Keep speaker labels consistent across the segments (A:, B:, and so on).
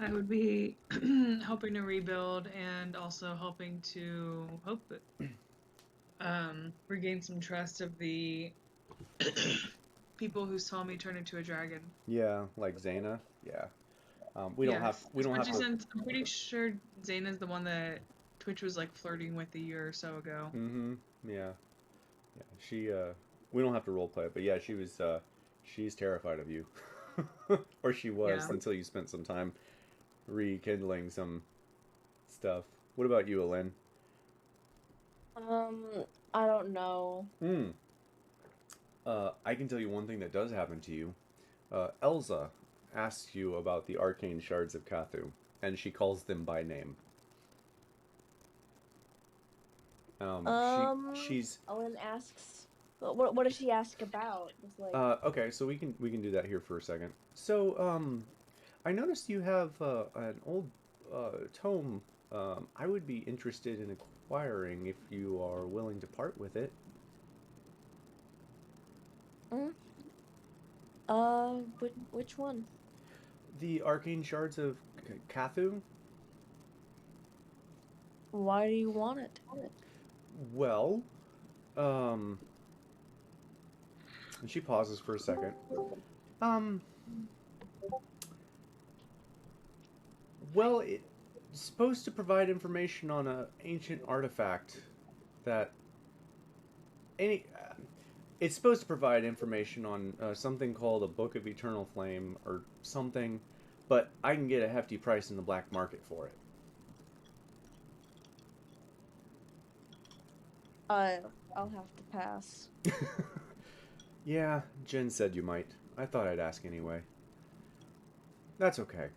A: I would be helping to rebuild and also helping to hope that regain some trust of the people who saw me turn into a dragon.
B: Yeah, like Zaina. Yeah.
A: Yes,
B: We don't have
A: especially
B: to.
A: since I'm pretty sure Zaina's the one that Twitch was like flirting with a year or so ago.
B: Mm-hmm. Yeah. Yeah. We don't have to role play it, but yeah, she's terrified of you, or she was
A: Yeah.
B: until you spent some time rekindling some stuff. What about you, Alen?
C: Um, I don't know.
B: Hmm. I can tell you one thing that does happen to you. Elza asks you about the arcane shards of Kathu, and she calls them by name. She's
C: Ellen asks, what does she ask about? Just like,
B: okay. So we can do that here for a second. So I noticed you have an old tome. I would be interested in acquiring if you are willing to part with it.
C: mm, which one?
B: The arcane shards of Kathu.
C: Why do you want it?
B: Well, um, and she pauses for a second. Um, well, it's supposed to provide information on an ancient artifact that any. It's supposed to provide information on something called a Book of Eternal Flame or something, but I can get a hefty price in the black market for
C: I'll have to pass.
B: it. Yeah, Jen said you might. I thought I'd ask anyway. That's okay.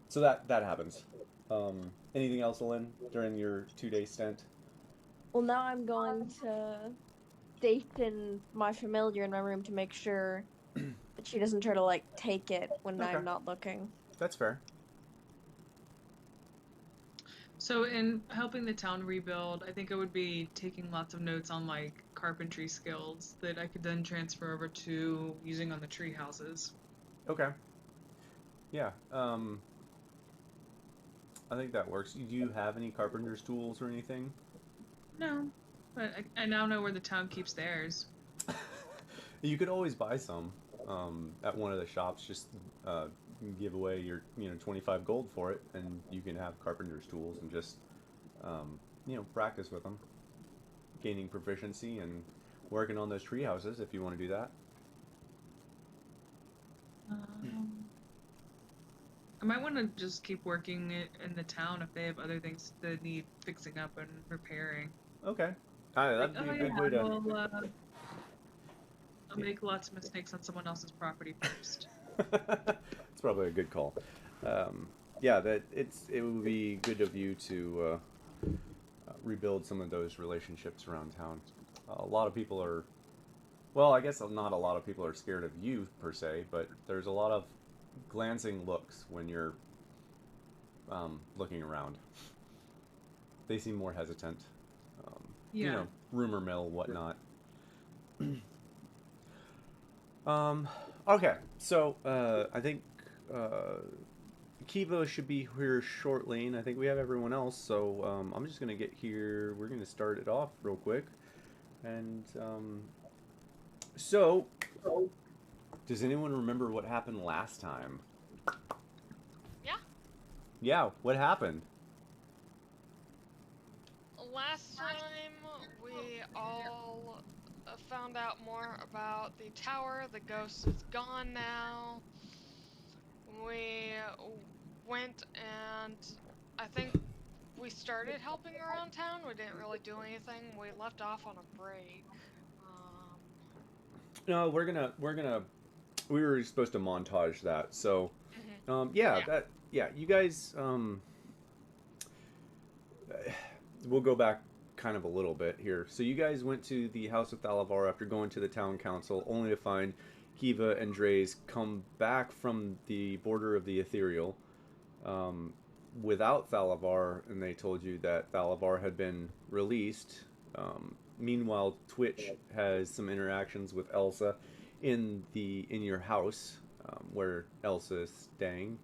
B: So that happens. Anything else, Lynn, during your 2 day stint?
C: Well, now I'm going to station my familiar in my room to make sure that she doesn't try to like take it when
B: Okay,
C: I'm not looking.
B: that's fair.
A: So in helping the town rebuild, I think I would be taking lots of notes on like carpentry skills that I could then transfer over to using on the tree houses.
B: Okay, yeah. I think that works. Do you have any carpenter's tools or anything?
A: No, but I now know where the town keeps theirs.
B: You could always buy some at one of the shops. Just uh, give away your 25 gold for it, and you can have carpenter's tools and just practice with them, gaining proficiency and working on those tree houses if you want to do that.
A: Um, I might want to just keep working it in the town if they have other things that need fixing up and repairing.
B: Okay,
A: Like,
B: that'd be
A: oh
B: a
A: yeah,
B: good way to.
A: I'll make lots of mistakes on someone else's property first.
B: It's probably a good call. Yeah, it would be good of you to rebuild some of those relationships around town. A lot of people are, well, I guess not a lot of people are scared of you per se, but there's a lot of glancing looks when you're looking around. They seem more hesitant. Um,
A: Yeah.
B: Rumor mill, whatnot. Um, okay, so I think uh, Kiva should be here shortly, and I think we have everyone else. So I'm just gonna get here. We're gonna start it off real quick, and so does anyone remember what happened last time?
D: Yeah.
B: Yeah, what happened?
D: Last time we all found out more about the tower. The ghost is gone now. We went and I think we started helping around town. We didn't really do anything. We left off on a break. Um,
B: No, we were supposed to montage that. So
D: mhm.
B: yeah,
D: Yeah.
B: you guys we'll go back kind of a little bit here. So you guys went to the House of Thalavar after going to the town council, only to find Kiva and Dre's come back from the border of the Ethereal um, without Thalavar, and they told you that Thalavar had been released. Meanwhile, Twitch has some interactions with Elsa in your house. where Elsa is staying.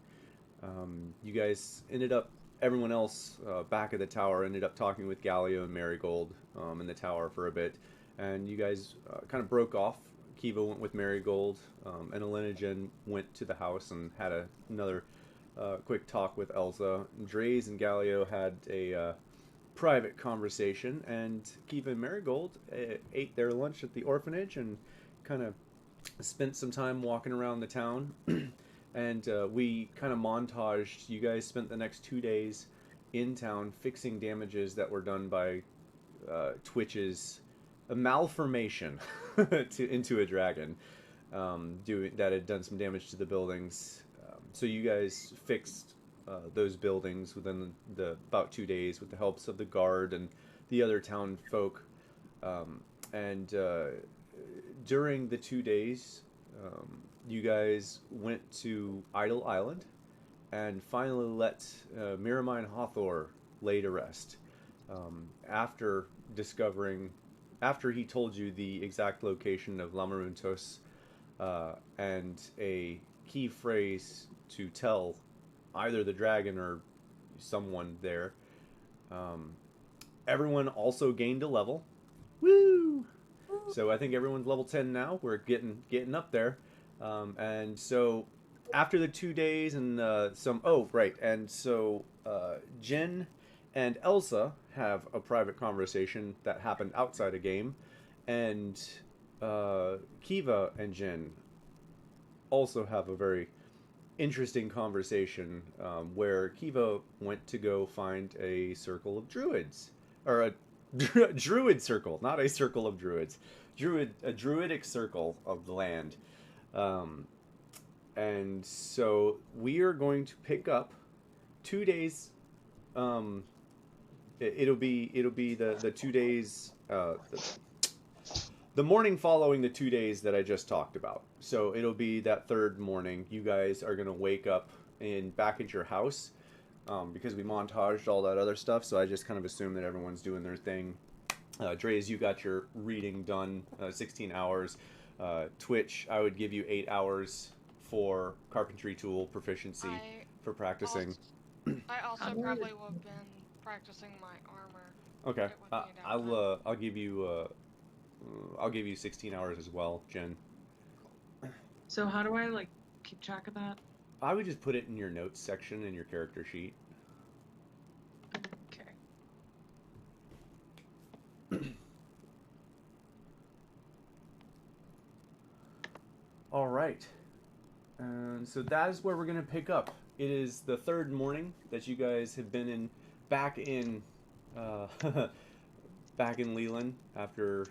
B: You guys ended up, everyone else back at the tower ended up talking with Galio and Marigold in the tower for a bit, and you guys kind of broke off. Kiva went with Marigold, and Elenogen went to the house and had another quick talk with Elsa. Draze and Galio had a private conversation, and Kiva and Marigold ate their lunch at the orphanage and kind of spent some time walking around the town. And we kind of montaged. You guys spent the next 2 days in town fixing damages that were done by Twitch's malformation into a dragon, that had done some damage to the buildings. So you guys fixed those buildings within about 2 days with the helps of the guard and the other town folk. And during the 2 days, you guys went to Idle Island and finally let Miramine Hathor lay to rest. After he told you the exact location of Lamaruntos and a key phrase to tell either the dragon or someone there, everyone also gained a level. Woo! So I think everyone's level 10 now. We're getting up there. And so after the 2 days and Jen and Elsa have a private conversation that happened outside a game, and Kiva and Jen also have a very interesting conversation where Kiva went to go find a circle of druids, or a druid circle, not a circle of druids, a druidic circle of the land. And so we are going to pick up 2 days. It'll be the 2 days, the morning following the 2 days that I just talked about. So it'll be that third morning. You guys are gonna wake up back at your house, because we montaged all that other stuff. So I just kind of assume that everyone's doing their thing. Dre's, you got your reading done, 16 hours. Twitch, I would give you 8 hours for carpentry tool proficiency for practicing.
D: I also probably would have been practicing my armor.
B: Okay, I'll give you 16 hours as well, Jen.
A: So how do I keep track of that?
B: I would just put it in your notes section in your character sheet.
A: Okay.
B: All right, and so that is where we're gonna pick up. It is the third morning that you guys have been back in Leland after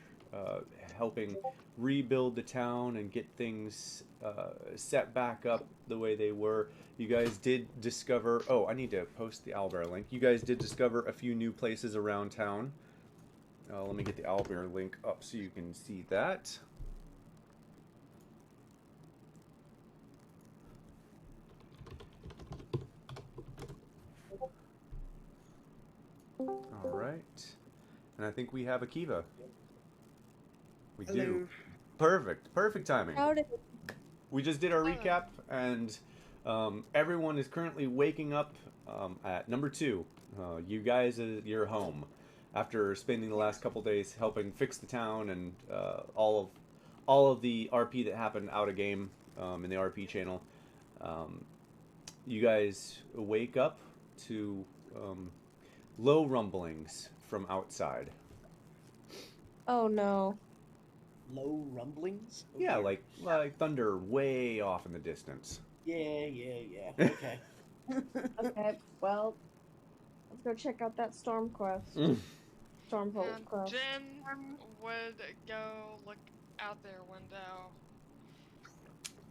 B: helping rebuild the town and get things set back up the way they were. You guys did discover. Oh, I need to post the owlbear link. You guys did discover a few new places around town. Let me get the owlbear link up so you can see that. All right, and I think we have a Kiva. We
E: Hello.
B: do. Perfect timing.
C: Howdy.
B: We just did our recap, and everyone is currently waking up at number 2. You guys, you're home after spending the last couple days helping fix the town and all of the RP that happened out of game in the RP channel. You guys wake up to low rumblings from outside.
C: Oh no.
E: Low rumblings? Oh,
B: Yeah,
E: dear.
B: like thunder way off in the distance.
E: Yeah. Okay.
C: Okay, well, let's go check out that storm quest. Storm
D: And
C: quest.
D: Jen would go look out their window.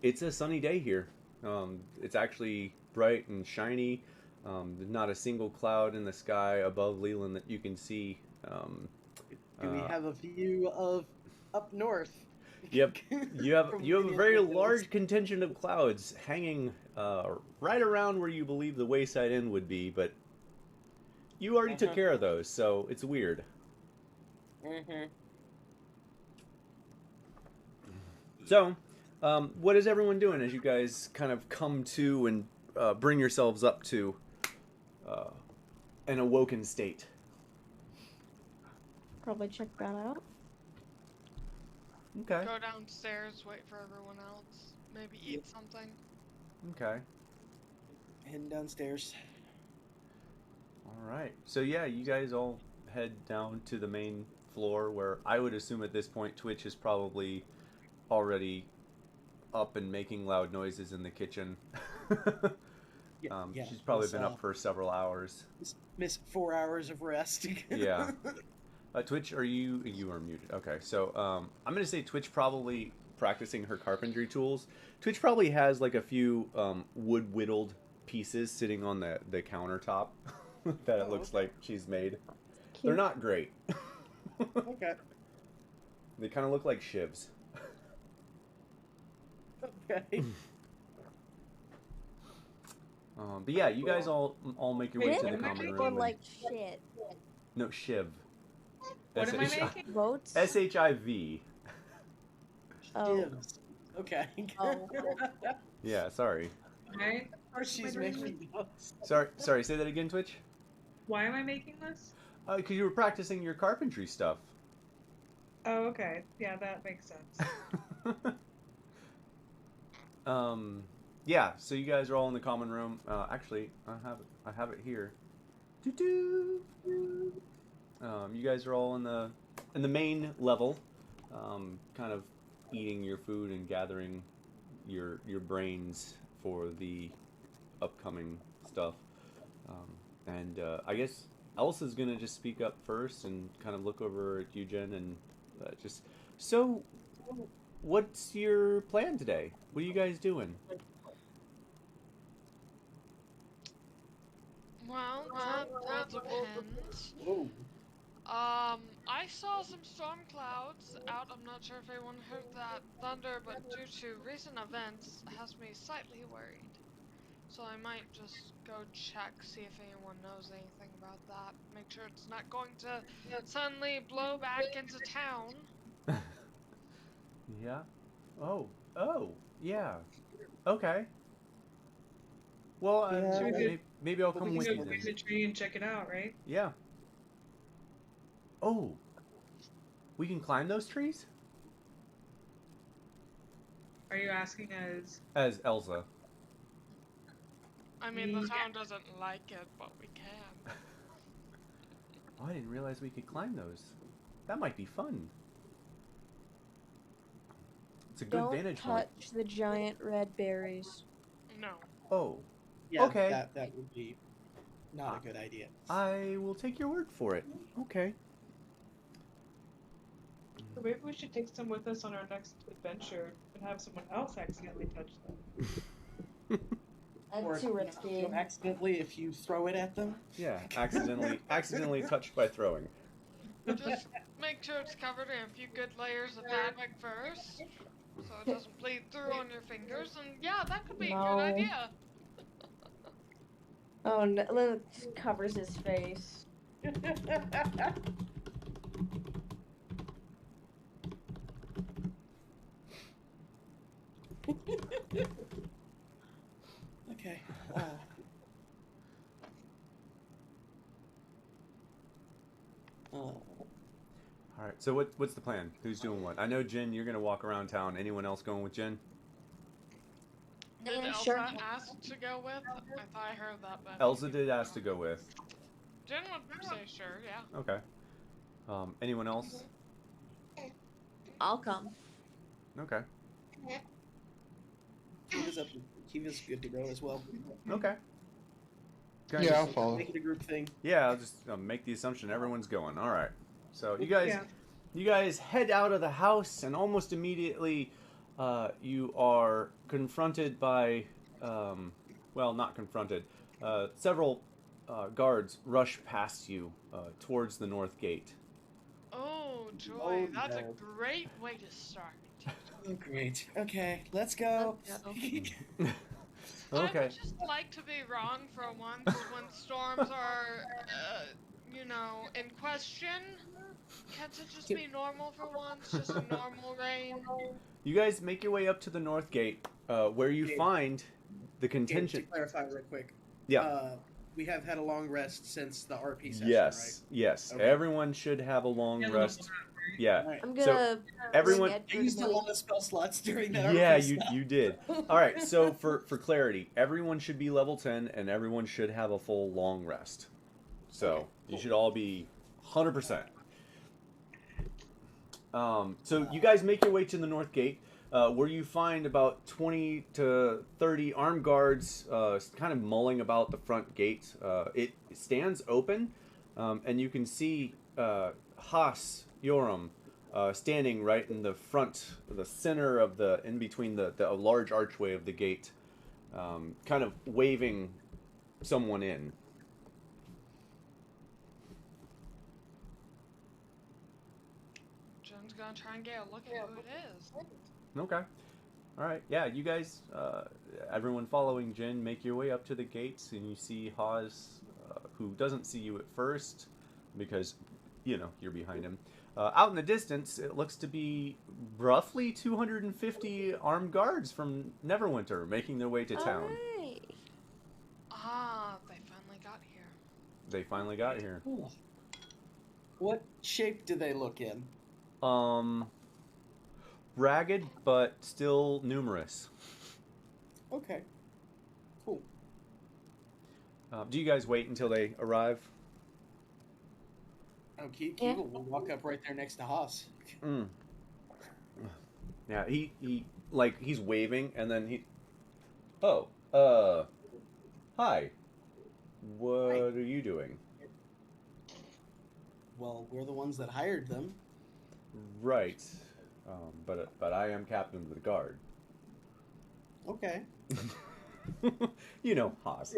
B: It's a sunny day here. It's actually bright and shiny. There's not a single cloud in the sky above Leland that you can see.
E: Do we have a view of up north?
B: Yep, you have
E: From
B: a
E: many
B: very
E: of the hills.
B: large contingent of clouds hanging right around where you believe the Wayside Inn would be, but you already took care of those, so it's weird.
E: Mm-hmm.
B: So, What is everyone doing as you guys kind of come to and bring yourselves up to an awoken state?
C: Probably check that out.
B: Okay.
D: Go downstairs, wait for everyone else. Maybe eat something.
B: Okay.
E: Heading downstairs.
B: All right. So yeah, you guys all head down to the main floor where I would assume at this point Twitch is probably already up and making loud noises in the kitchen.
E: Yeah,
B: She's probably
E: miss,
B: been up for several hours.
E: Miss 4 hours of rest.
B: Yeah. Twitch, you are muted. Okay, so I'm gonna say Twitch probably practicing her carpentry tools. Twitch probably has like a few wood whittled pieces sitting on the countertop that it looks like she's made.
C: Cute.
B: They're not great.
E: Okay.
B: They kind of look like shivs.
E: Okay.
B: But yeah, you guys all make your way to the
C: Shit
B: common
C: or
B: room.
C: like shit.
B: No, shiv.
A: What am I making?
C: Votes?
B: SHIV.
C: Oh.
E: Gives. Okay.
C: Oh.
B: Yeah, sorry.
A: Right?
E: Or she's making notes.
B: Sorry. Say that again, Twitch.
A: Why am I making this?
B: Because you were practicing your carpentry stuff.
A: Oh, okay. Yeah, that makes sense.
B: Yeah. So you guys are all in the common room. Actually, I have it here. Doo-doo. You guys are all in the main level, kind of eating your food and gathering your brains for the upcoming stuff. And I guess Elsa's gonna just speak up first and kind of look over at you, Jen, and just so. What's your plan today? What are you guys doing?
D: Well, that depends.
E: Whoa.
D: I saw some storm clouds out. I'm not sure if anyone heard that thunder, but due to recent events, has me slightly worried. So I might just go check, see if anyone knows anything about that. Make sure it's not going to suddenly blow back into town.
B: Yeah. Oh, yeah. Okay. Well,
E: Yeah.
B: maybe I'll come
A: We
B: with
A: can
B: you
A: go
B: then.
A: find the tree and check it out, right?
B: Yeah. Oh. We can climb those trees?
A: Are you asking as...
B: As Elsa.
D: I mean, the town doesn't like it, but we can.
B: Oh, I didn't realize we could climb those. That might be fun. It's a good
C: Don't
B: vantage point.
C: touch the giant red berries.
D: No.
B: Oh.
E: Yeah,
B: Okay.
E: That would be not a good idea.
B: I will take your word for it. Okay.
A: Or maybe we should take some with us on our next adventure and have someone else accidentally touch them.
C: That's too risky.
E: Accidentally, if you throw it at them.
B: Yeah, accidentally touched by throwing.
D: Just make sure it's covered in a few good layers of fabric first, so it doesn't bleed through on your fingers, and yeah, that could be a
C: No.
D: good idea.
C: Oh, no, it covers his face.
E: Okay.
B: All right. So what's the plan? Who's doing what? I know Jen, you're gonna walk around town. Anyone else going with Jen?
D: Did Elsa
C: Sure.
D: ask to go with? I thought I heard that, but
B: Elsa did ask to go with.
D: Jen would say sure, yeah.
B: Okay. Anyone else?
C: I'll come.
B: Okay.
E: Kiva's good to go as well.
B: Okay.
F: Yeah, I'll follow.
E: Make it a group thing.
B: Yeah, I'll just make the assumption everyone's going. All right. So you
A: Yeah.
B: guys head out of the house, and almost immediately, you are confronted by, well, not confronted. Several guards rush past you towards the north gate.
D: Oh, joy,
E: Oh,
D: that's
E: no.
D: a great way to start.
E: Oh, great. Okay, let's go.
C: Let's go.
D: I
B: Okay.
D: would just like to be wrong for once when storms are, in question. Can't it just be normal for once? Just normal rain?
B: You guys make your way up to the north gate, where you
E: Okay.
B: find the
E: Okay, to
B: contingent.
E: clarify real quick.
B: Yeah.
E: We have had a long rest since the RP session,
B: Yes. Yes.
E: Okay.
B: Everyone should have a long
A: Yeah,
B: rest.
E: right?
B: Yeah.
E: Alright.
C: I'm
B: So,
C: gonna
B: everyone-
C: bring
E: I
C: Edgar
E: used a
C: to
E: lot of spell slots during that
B: Yeah,
E: RP stuff.
B: you did. All right. So for clarity, everyone should be level 10, and everyone should have a full long rest. So
E: Okay,
B: you
E: cool.
B: should all be 100%. So you guys make your way to the north gate, where you find about 20 to 30 armed guards kind of mulling about the front gate. It stands open, and you can see Haas Yoram standing right in the front, the center of in between the large archway of the gate, kind of waving someone in.
D: Jen's gonna try and get a look at who it is.
B: Okay. All right. Yeah, you guys, everyone following Jin, make your way up to the gates, and you see Hawes, who doesn't see you at first because, you're behind him. Out in the distance, it looks to be roughly 250 armed guards from Neverwinter making their way to town.
C: Alright.
D: Ah, they finally got here.
B: They finally got here.
E: Cool. What shape do they look in?
B: Ragged, but still numerous.
E: Okay. Cool.
B: Do you guys wait until they arrive?
E: Okay,
C: Yeah.
E: we'll walk up right there next to Haas.
B: Mm. Yeah, he's waving, and then hi. What
E: Hi.
B: are you doing?
E: Well, we're the ones that hired them.
B: Right. But I am captain of the guard.
E: Okay.
B: Haas.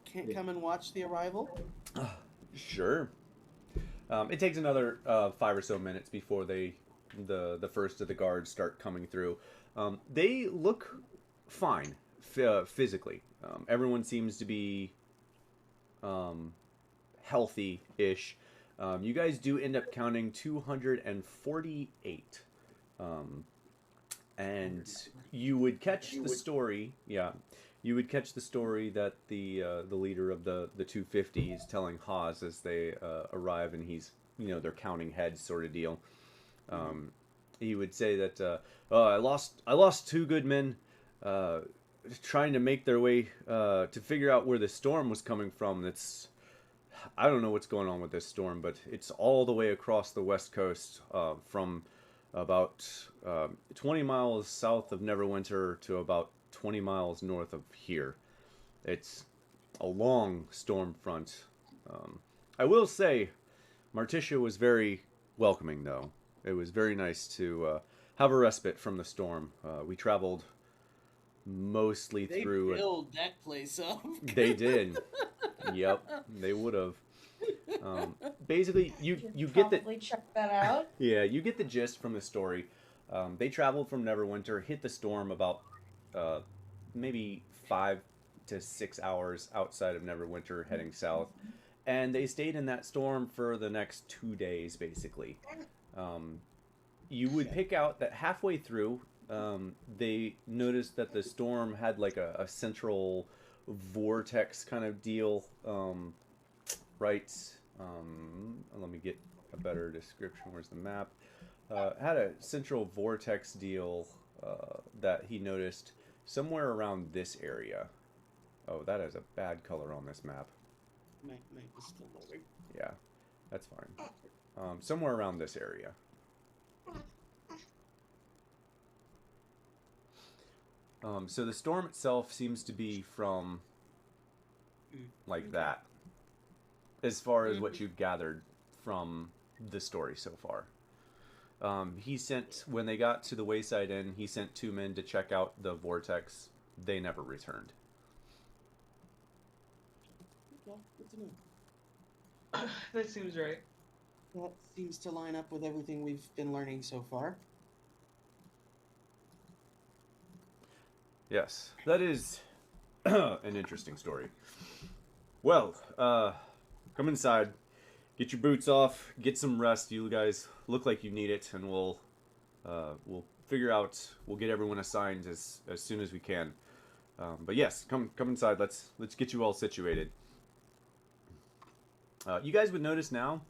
E: Can't come and watch the arrival?
B: Sure. It takes another 5 or so minutes before the first of the guards start coming through. They look fine physically. Everyone seems to be healthy-ish. You guys do end up counting 248. And you would catch the story, you would catch the story that the leader of the 250 is telling Haas as they arrive, and he's, they're counting heads sort of deal. He would say that, I lost 2 good men trying to make their way to figure out where the storm was coming from. I don't know what's going on with this storm, but it's all the way across the west coast, from about 20 miles south of Neverwinter to about 20 miles north of here. It's a long storm front. I will say, Marticia was very welcoming, though. It was very nice to have a respite from the storm. We traveled mostly
E: They
B: through...
E: build that place up.
B: They did. Yep, they would have. Basically, you get the...
C: Probably check that out.
B: Yeah, you get the gist from the story. They traveled from Neverwinter, hit the storm about maybe 5 to 6 hours outside of Neverwinter, heading south. And they stayed in that storm for the next 2 days, basically. You would pick out that halfway through, they noticed that the storm had like a central vortex kind of deal, right? Let me get a better description. Where's the map? Had a central vortex deal that he noticed somewhere around this area. Oh, that has a bad color on this map.
E: Might be still loading.
B: Yeah, that's fine. Somewhere around this area. So the storm itself seems to be from like that, as far as what you've gathered from the story so far. He sent, when they got to the Wayside Inn, he sent 2 men to check out the vortex. They never returned.
E: Well, good to know.
A: That seems right.
E: That seems to line up with everything we've been learning so far.
B: Yes, that is an interesting story. Well, come inside. Get your boots off. Get some rest. You guys look like you need it, and we'll figure out. We'll get everyone assigned as soon as we can. But yes, come inside. Let's get you all situated. You guys would notice now,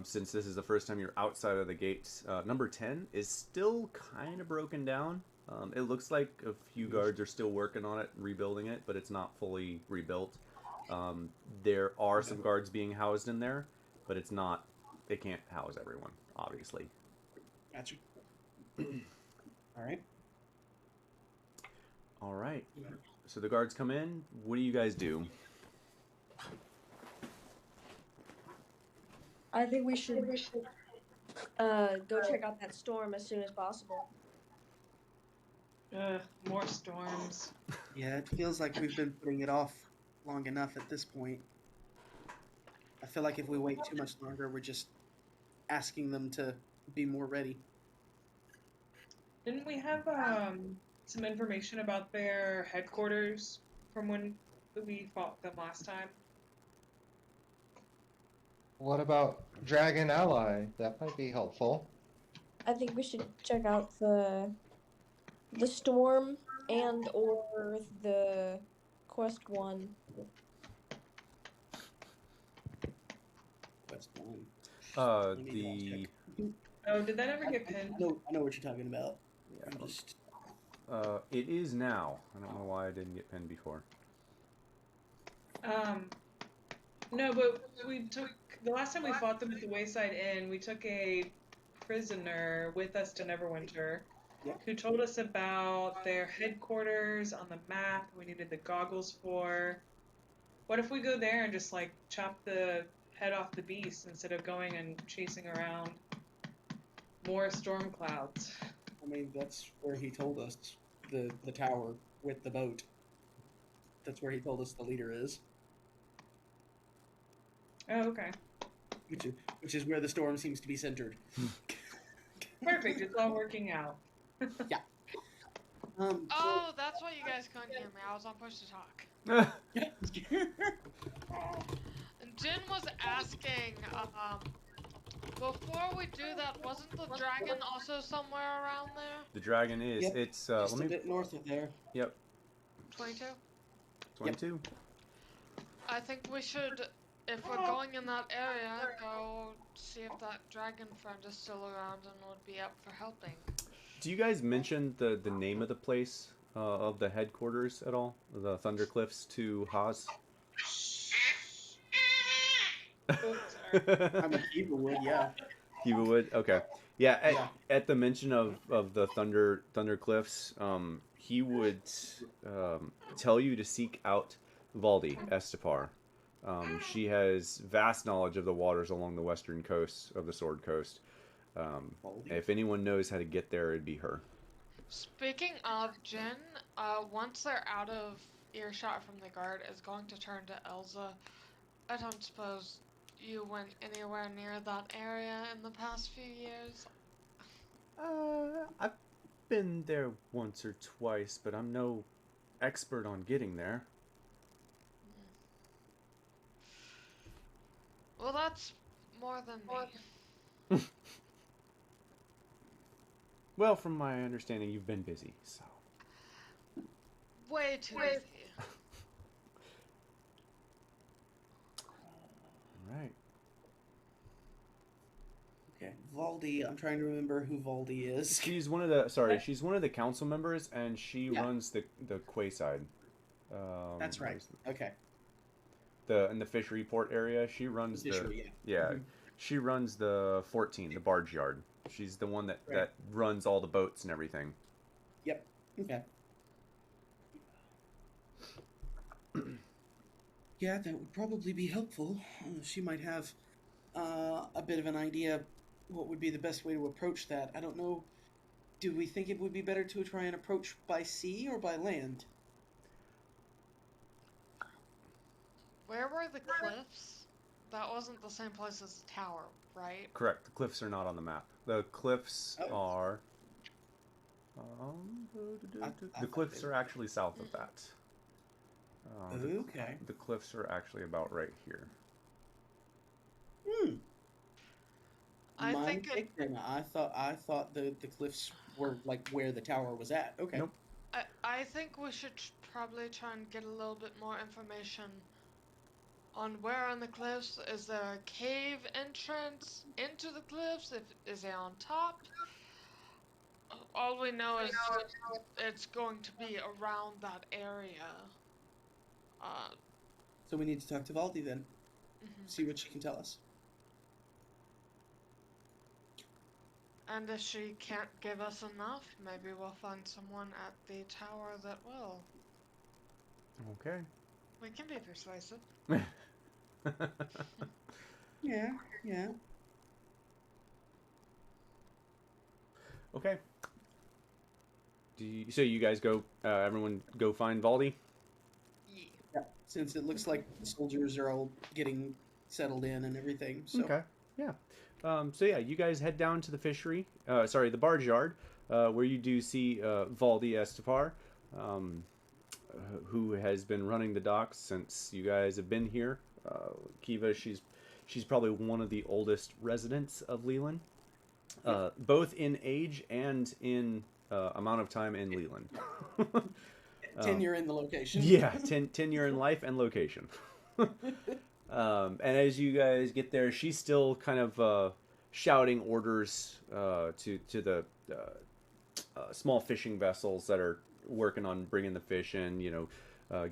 B: since this is the first time you're outside of the gates, number 10 is still kind of broken down. It looks like a few guards are still working on it, rebuilding it, but it's not fully rebuilt. There are some guards being housed in there, but it's not. They can't house everyone, obviously.
E: Gotcha. All right.
B: All right. So the guards come in. What do you guys do?
C: I think we should go check out that storm as soon as possible.
A: More storms.
E: Yeah, it feels like we've been putting it off long enough at this point. I feel like if we wait too much longer, we're just asking them to be more ready.
A: Didn't we have some information about their headquarters from when we fought them last time?
F: What about Dragon Ally? That might be helpful.
C: I think we should check out the storm and or the quest one.
E: Quest one.
B: The
A: Oh, did that ever get pinned?
E: I know what you're talking about.
B: Yeah.
E: I'm just...
B: It is now. I don't know why I didn't get pinned before.
A: No, but we took the last time we fought them at the Wayside Inn. We took a prisoner with us to Neverwinter, who told us about their headquarters on the map. We needed the goggles for. What if we go there and just like chop the head off the beast instead of going and chasing around more storm clouds?
E: I mean, that's where he told us the tower with the boat. That's where he told us the leader is.
A: Oh, okay.
E: Which is where the storm seems to be centered.
A: Perfect. It's all working out.
E: Yeah.
D: Oh, that's why you guys couldn't hear me. I was on push to talk. And Jin was asking, before we do that, wasn't the dragon also somewhere around there?
B: The dragon is.
E: Yep.
B: It's
E: Just a bit north of there.
B: Yep.
D: 22?
B: 22.
D: I think we should, if we're going in that area, go see if that dragon friend is still around and would be up for helping.
B: Do you guys mention the name of the place of the headquarters at all? The Thundercliffs to Haas?
A: Oh, sorry.
E: I'm a Kiva yeah.
B: Kiva would? Okay. Yeah, at the mention of the Thundercliffs, he would tell you to seek out Valdi Estepar. She has vast knowledge of the waters along the western coast of the Sword Coast. If anyone knows how to get there, it'd be her.
D: Speaking of Jin, once they're out of earshot from the guard, is going to turn to Elza. I don't suppose you went anywhere near that area in the past few years?
B: I've been there once or twice, but I'm no expert on getting there.
D: Well, that's more than me.
B: Well, from my understanding, you've been busy, so.
D: Way too busy.
B: Right.
E: Okay, Valdi. I'm trying to remember who Valdi is.
B: She's one of the council members, and she runs the quayside.
E: That's right. Okay.
B: In the fishery port area, she runs she runs the 14, the barge yard. She's the one that runs all the boats and everything.
E: Yep. Okay. Yeah, that would probably be helpful. She might have a bit of an idea what would be the best way to approach that. I don't know. Do we think it would be better to try and approach by sea or by land?
D: Where were the cliffs? That wasn't the same place as the tower, right?
B: Correct. The cliffs are not on the map. The cliffs are... the cliffs are actually south of that.
E: Okay.
B: The cliffs are actually about right here.
D: I
E: My
D: think
E: mistake then. I thought the cliffs were like where the tower was at. Okay.
B: Nope.
D: I think we should probably try and get a little bit more information on where on the cliffs. Is there a cave entrance into the cliffs? Is it on top? All we know is it's going to be around that area. Uh,
E: So we need to talk to Valdi then.
D: mhm.
E: See what she can tell us.
D: And if she can't give us enough, maybe we'll find someone at the tower that will.
B: Okay.
D: We can be persuasive.
E: Yeah, yeah.
B: Okay. So you guys go, everyone go find Valdi?
D: Yeah.
E: Yeah. Since it looks like the soldiers are all getting settled in and everything. So
B: Okay, yeah. So yeah, you guys head down to the fishery, the barge yard, where you do see Valdi Estefar, who has been running the docks since you guys have been here. Kiva, she's probably one of the oldest residents of Leland, both in age and in amount of time in Leland.
E: tenure in the location.
B: Yeah, tenure in life and location. And as you guys get there, she's still kind of shouting orders to the small fishing vessels that are working on bringing the fish in.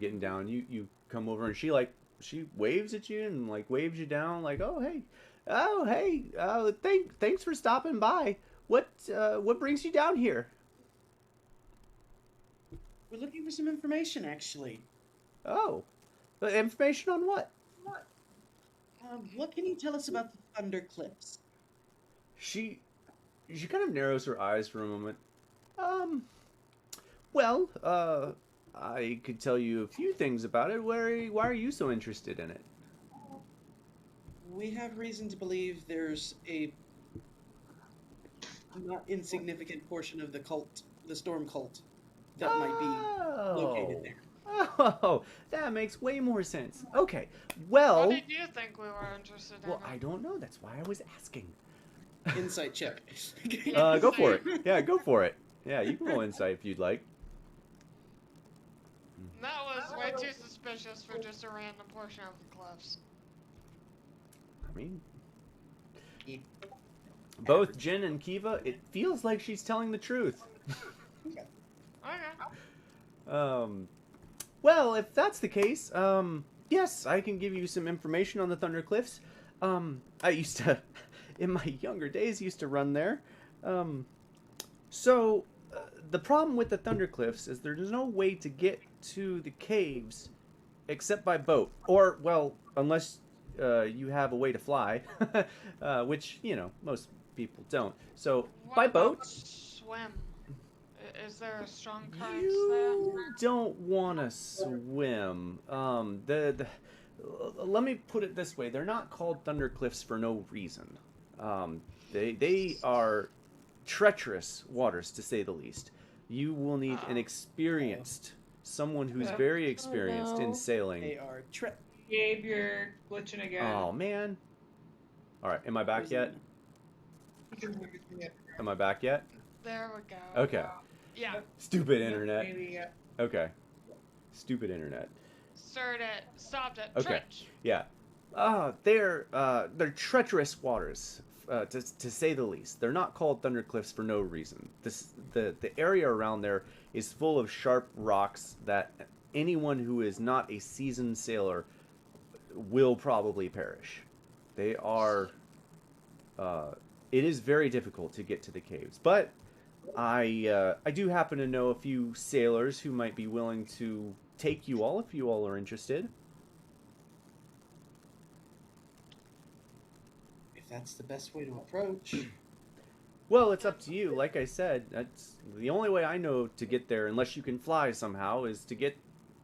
B: Getting down. You come over and she waves at you and like waves you down like, oh hey, thanks for stopping by. What brings you down here?
E: We're looking for some information, actually.
B: Oh, information on what?
E: What can you tell us about the Thundercliffs?
B: She kind of narrows her eyes for a moment. I could tell you a few things about it. Why are you so interested in it?
E: We have reason to believe there's a not insignificant portion of the storm cult, that might be located there.
B: Oh, that makes way more sense. Okay, well...
D: What did you think we were interested in?
B: Well, I don't know. That's why I was asking.
E: Insight check.
B: Go for it. Yeah, go for it. Yeah, you can roll insight if you'd like.
D: That was way too suspicious for just a random portion of the cliffs.
B: I mean... Both Jin and Kiva, it feels like she's telling the truth.
D: Okay.
B: Well, if that's the case, yes, I can give you some information on the Thundercliffs. I used to, in my younger days, used to run there. The problem with the Thundercliffs is there's no way to get to the caves except by boat. Or, well, unless you have a way to fly, which, most people don't. So,
D: What
B: by
D: about
B: boat...
D: swim? Is there a strong current
B: You
D: there?
B: don't want to swim. Let me put it this way: they're not called Thundercliffs for no reason. They are treacherous waters, to say the least. You will need an experienced, someone who's very experienced in sailing.
E: They are
A: Gabe, you're glitching again.
B: Oh man! All right, am I back yet? Am I back yet?
D: There we go.
B: Okay.
D: Yeah.
B: Stupid internet.
A: Maybe, yeah.
B: Okay. Stupid internet.
D: Stopped it.
B: Okay.
D: Trench.
B: Yeah. They're treacherous waters, to say the least. They're not called Thundercliffs for no reason. The area around there is full of sharp rocks that anyone who is not a seasoned sailor will probably perish. They are... it is very difficult to get to the caves, but I do happen to know a few sailors who might be willing to take you all if you all are interested.
E: If that's the best way to approach.
B: Well, it's up to you. Like I said, that's the only way I know to get there, unless you can fly somehow, is to get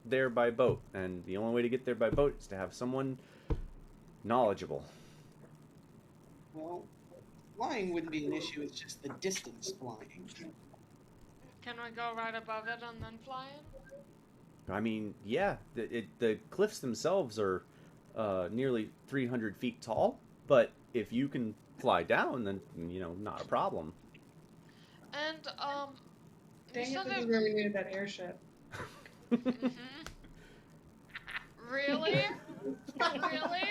B: there by boat. And the only way to get there by boat is to have someone knowledgeable.
E: Well, flying wouldn't be an issue. It's just the distance flying.
D: Can we go right above it and then fly in?
B: I mean, yeah, the cliffs themselves are nearly 300 feet tall, but if you can fly down, then not a problem.
D: And you
A: Dang it,
D: said
A: this
D: that.
A: is where we needed that airship.
D: Mhm. Really? Really?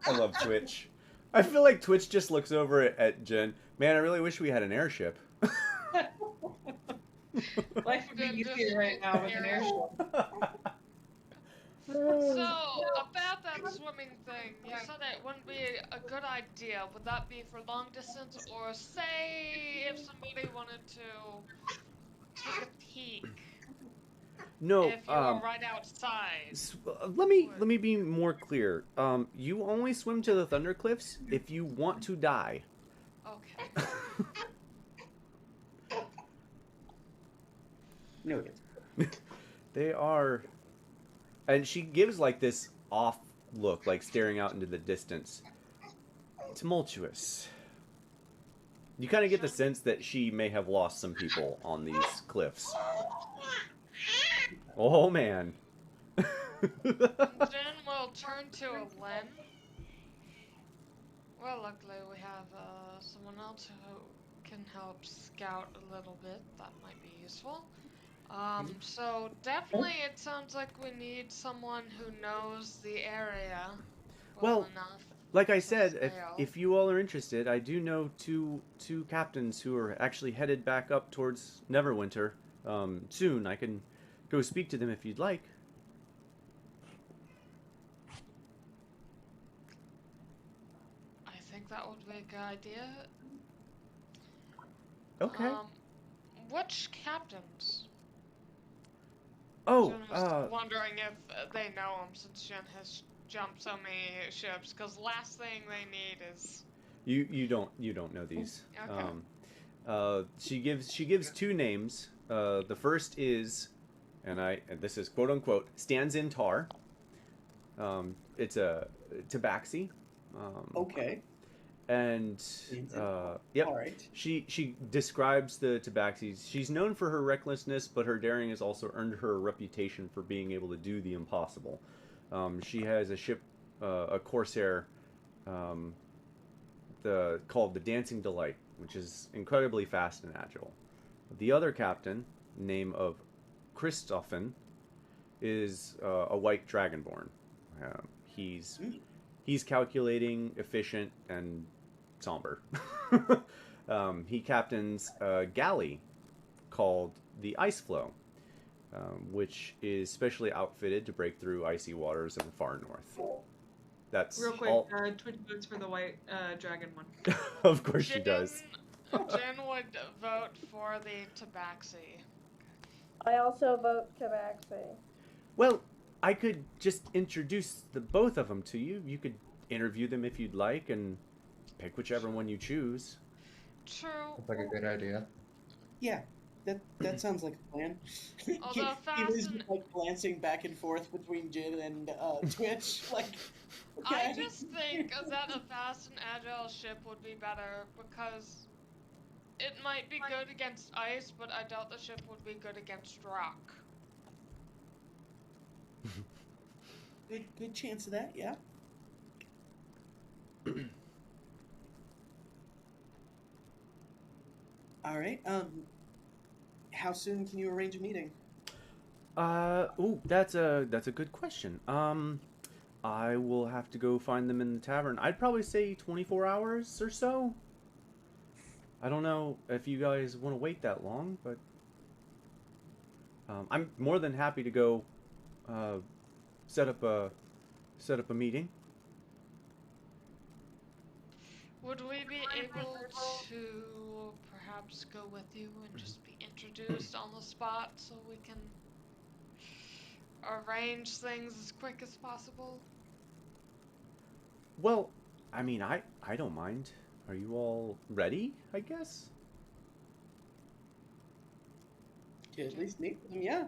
B: I love Twitch. I feel like Twitch just looks over at Jen. Man, I really wish we had an airship.
A: Life would be easier right now with an airship.
D: So, about that swimming thing, you said it wouldn't be a good idea. Would that be for long distance, or say if somebody wanted to take a peek
B: No,
D: if you were right outside?
B: let me be more clear. You only swim to the Thundercliffs if you want to die.
D: Okay.
E: Noted.
B: They are, and she gives like this off look, like staring out into the distance. Tumultuous. You kind of get the sense that she may have lost some people on these cliffs. Oh man.
D: Then we'll turn to Lynn. Well, luckily we have someone else who can help scout a little bit. That might be useful. So definitely it sounds like we need someone who knows the area well enough.
B: Like I
D: to
B: said,
D: sail.
B: if you all are interested, I do know two captains who are actually headed back up towards Neverwinter soon. I can go speak to them if you'd like.
D: I think that would be a good idea.
B: Okay.
D: Which captains?
B: Oh,
D: Jen was wondering if they know him since Jen has jumped so many ships. Because last thing they need is
B: you don't know these.
D: okay.
B: She gives two names. The first is, and this is quote unquote stands in tar. It's a tabaxi.
E: Okay.
B: And yep.
E: All right.
B: She describes the tabaxis. She's known for her recklessness, but her daring has also earned her a reputation for being able to do the impossible. She has a ship, a corsair, called the Dancing Delight, which is incredibly fast and agile. The other captain, name of Christoffen, is a white dragonborn. He's calculating, efficient, and somber. He captains a galley called the Ice Flow, which is specially outfitted to break through icy waters in the far north. That's
A: real quick.
B: all.
A: Twitch votes for the white dragon one.
B: Of course she does.
D: Jen would vote for the tabaxi.
C: I also vote Tabaxi.
B: Well, I could just introduce the both of them to you. You could interview them if you'd like, and pick whichever one you choose.
D: True.
F: Sounds like a good idea.
E: Yeah, that sounds like a plan.
D: Although
E: he was like glancing back and forth between Jin and Twitch, like. Okay.
D: I just think that a fast and agile ship would be better because it might be good against ice, but I doubt the ship would be good against rock.
E: Good chance of that, yeah. All right. How soon can you arrange a meeting?
B: That's a good question. I will have to go find them in the tavern. I'd probably say 24 hours or so. I don't know if you guys want to wait that long, but I'm more than happy to go set up a meeting.
D: Would we be able to perhaps go with you and just be introduced on the spot so we can arrange things as quick as possible?
B: Well, I mean, I don't mind. Are you all ready, I guess?
E: To at least meet them, yeah.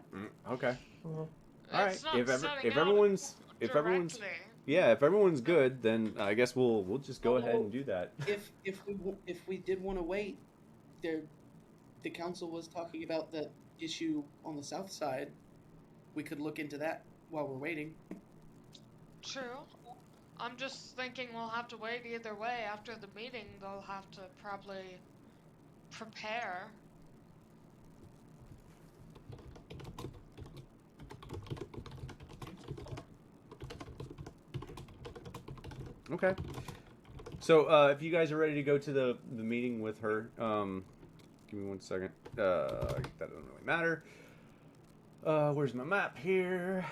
B: Okay. All right.
D: It's not
B: If
D: setting out
B: everyone's
D: directly.
B: yeah, if everyone's good, then I guess we'll just go ahead and do that.
E: If we did want to wait, the council was talking about the issue on the south side. We could look into that while we're waiting.
D: True. I'm just thinking we'll have to wait either way. After the meeting, they'll have to probably prepare.
B: Okay. So if you guys are ready to go to the meeting with her, give me 1 second. That doesn't really matter. Where's my map here?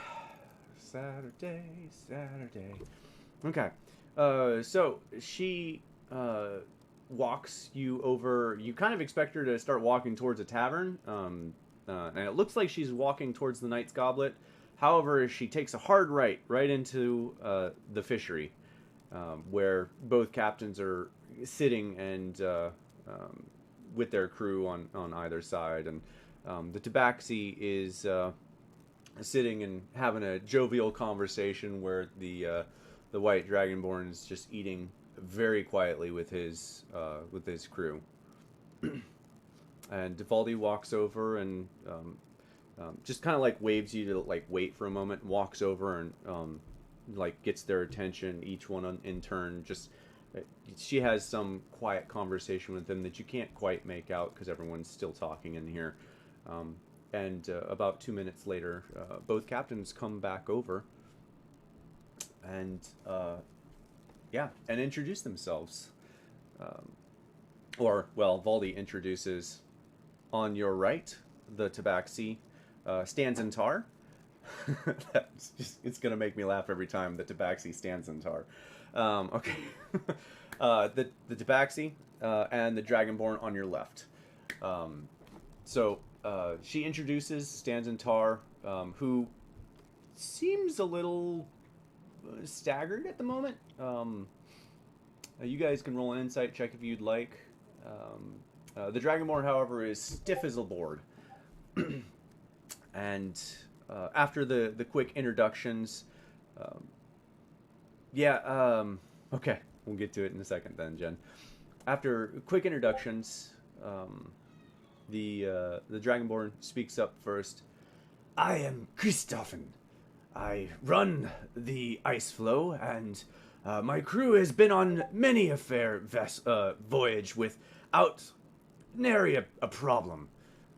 B: Saturday. Okay. So she walks you over. You kind of expect her to start walking towards a tavern, and it looks like she's walking towards the Knight's Goblet. However, she takes a hard right into the fishery, where both captains are sitting and with their crew on either side, and the Tabaxi is sitting and having a jovial conversation where the White Dragonborn is just eating very quietly with his crew. And Devaldi walks over and just kind of like waves you to like wait for a moment, and walks over and like gets their attention, each one in turn. Just she has some quiet conversation with them that you can't quite make out because everyone's still talking in here. And about 2 minutes later, both captains come back over and and introduce themselves. Valdi introduces, on your right, the Tabaxi, stands in tar. It's gonna make me laugh every time the Tabaxi stands in tar. Okay. The Tabaxi and the Dragonborn on your left. She introduces, stands in tar, who seems a little staggered at the moment. You guys can roll an insight check if you'd like. The Dragonborn, however, is stiff as a board. And after the quick introductions, okay, we'll get to it in a second then, Jen. After quick introductions, the Dragonborn speaks up first. I am Christophen. I run the ice flow, and my crew has been on many a fair voyage without nary a problem.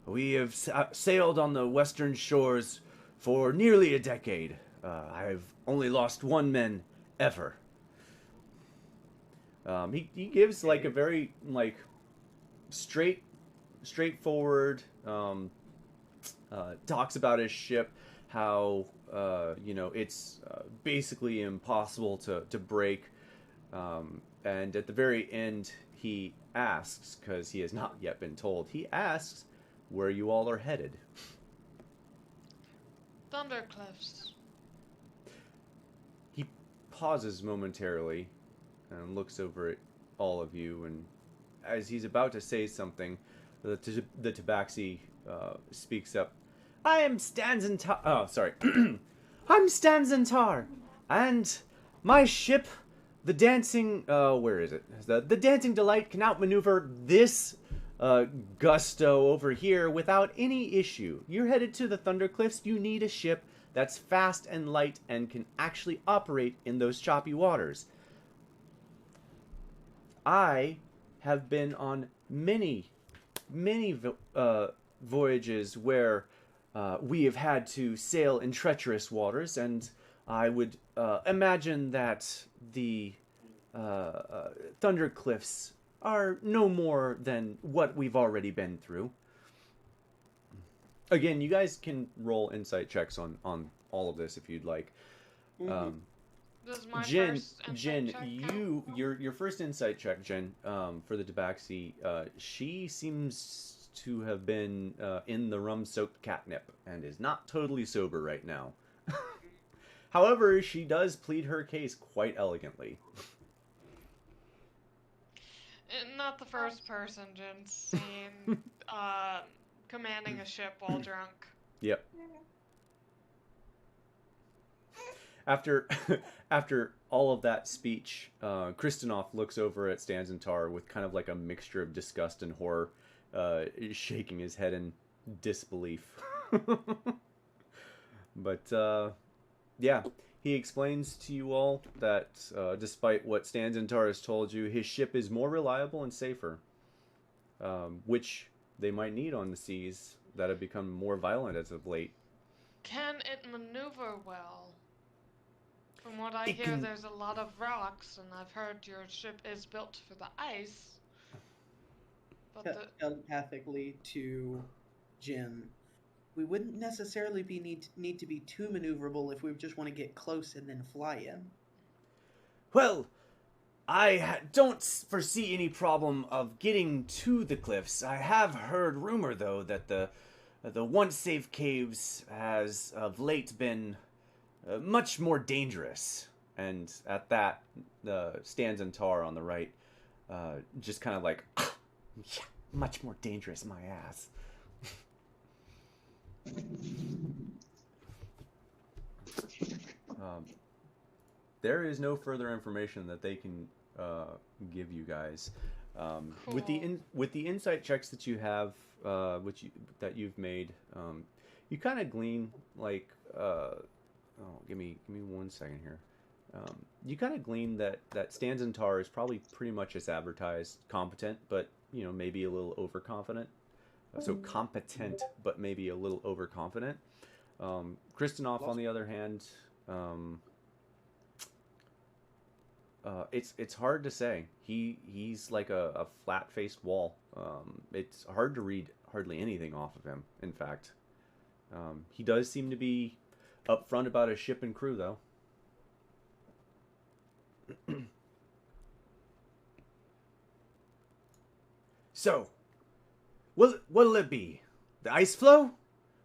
B: We have sailed on the western shores for nearly a decade. I've only lost one man ever. He gives like a very like straightforward, talks about his ship, how it's basically impossible to break, and at the very end he asks, because he has not yet been told, he asks where you all are headed.
D: Thundercliffs.
B: He pauses momentarily and looks over at all of you, and as he's about to say something, the Tabaxi speaks up. I am Stanzentar. Oh, sorry. I'm Stanzentar, and my ship, the Dancing. Where is it? The Dancing Delight can outmaneuver this Gusto over here without any issue. You're headed to the Thundercliffs. You need a ship that's fast and light and can actually operate in those choppy waters. I have been on many voyages where we have had to sail in treacherous waters, and I would imagine that the Thundercliffs are no more than what we've already been through. Again, you guys can roll insight checks on all of this if you'd like.
D: This is my
B: Jen,
D: first insight check count?
B: your first insight check, Jen, for the Tabaxi, she seems to have been in the rum-soaked catnip and is not totally sober right now. However, she does plead her case quite elegantly.
D: Not the first person Jen's seen commanding a ship while drunk.
B: Yep. After all of that speech, Kristenov looks over at Stanzentar with kind of like a mixture of disgust and horror, shaking his head in disbelief. But He explains to you all that despite what Stanzentar has told you, his ship is more reliable and safer, which they might need on the seas that have become more violent as of late.
D: Can it maneuver well? From what I
B: It
D: hear,
B: can-
D: there's a lot of rocks, and I've heard your ship is built for the ice. But
E: Telepathically to Jin, we wouldn't necessarily need to be too maneuverable if we just want to get close and then fly in.
B: Well, I don't foresee any problem of getting to the cliffs. I have heard rumor, though, that the once safe caves has of late been much more dangerous. And at that, Stanzentar on the right just kind of like, yeah, much more dangerous, my ass. There is no further information that they can give you guys.
D: Cool.
B: With the insight checks that you have, that you've made, you kind of glean like, give me 1 second here. You kind of glean that Stanzentar is probably pretty much as advertised, competent, but maybe a little overconfident. So competent, but maybe a little overconfident. Kristenov, on the other hand, it's hard to say. He's like a flat-faced wall. It's hard to read hardly anything off of him. In fact, he does seem to be upfront about his ship and crew, though. So, what'll it be? The ice flow,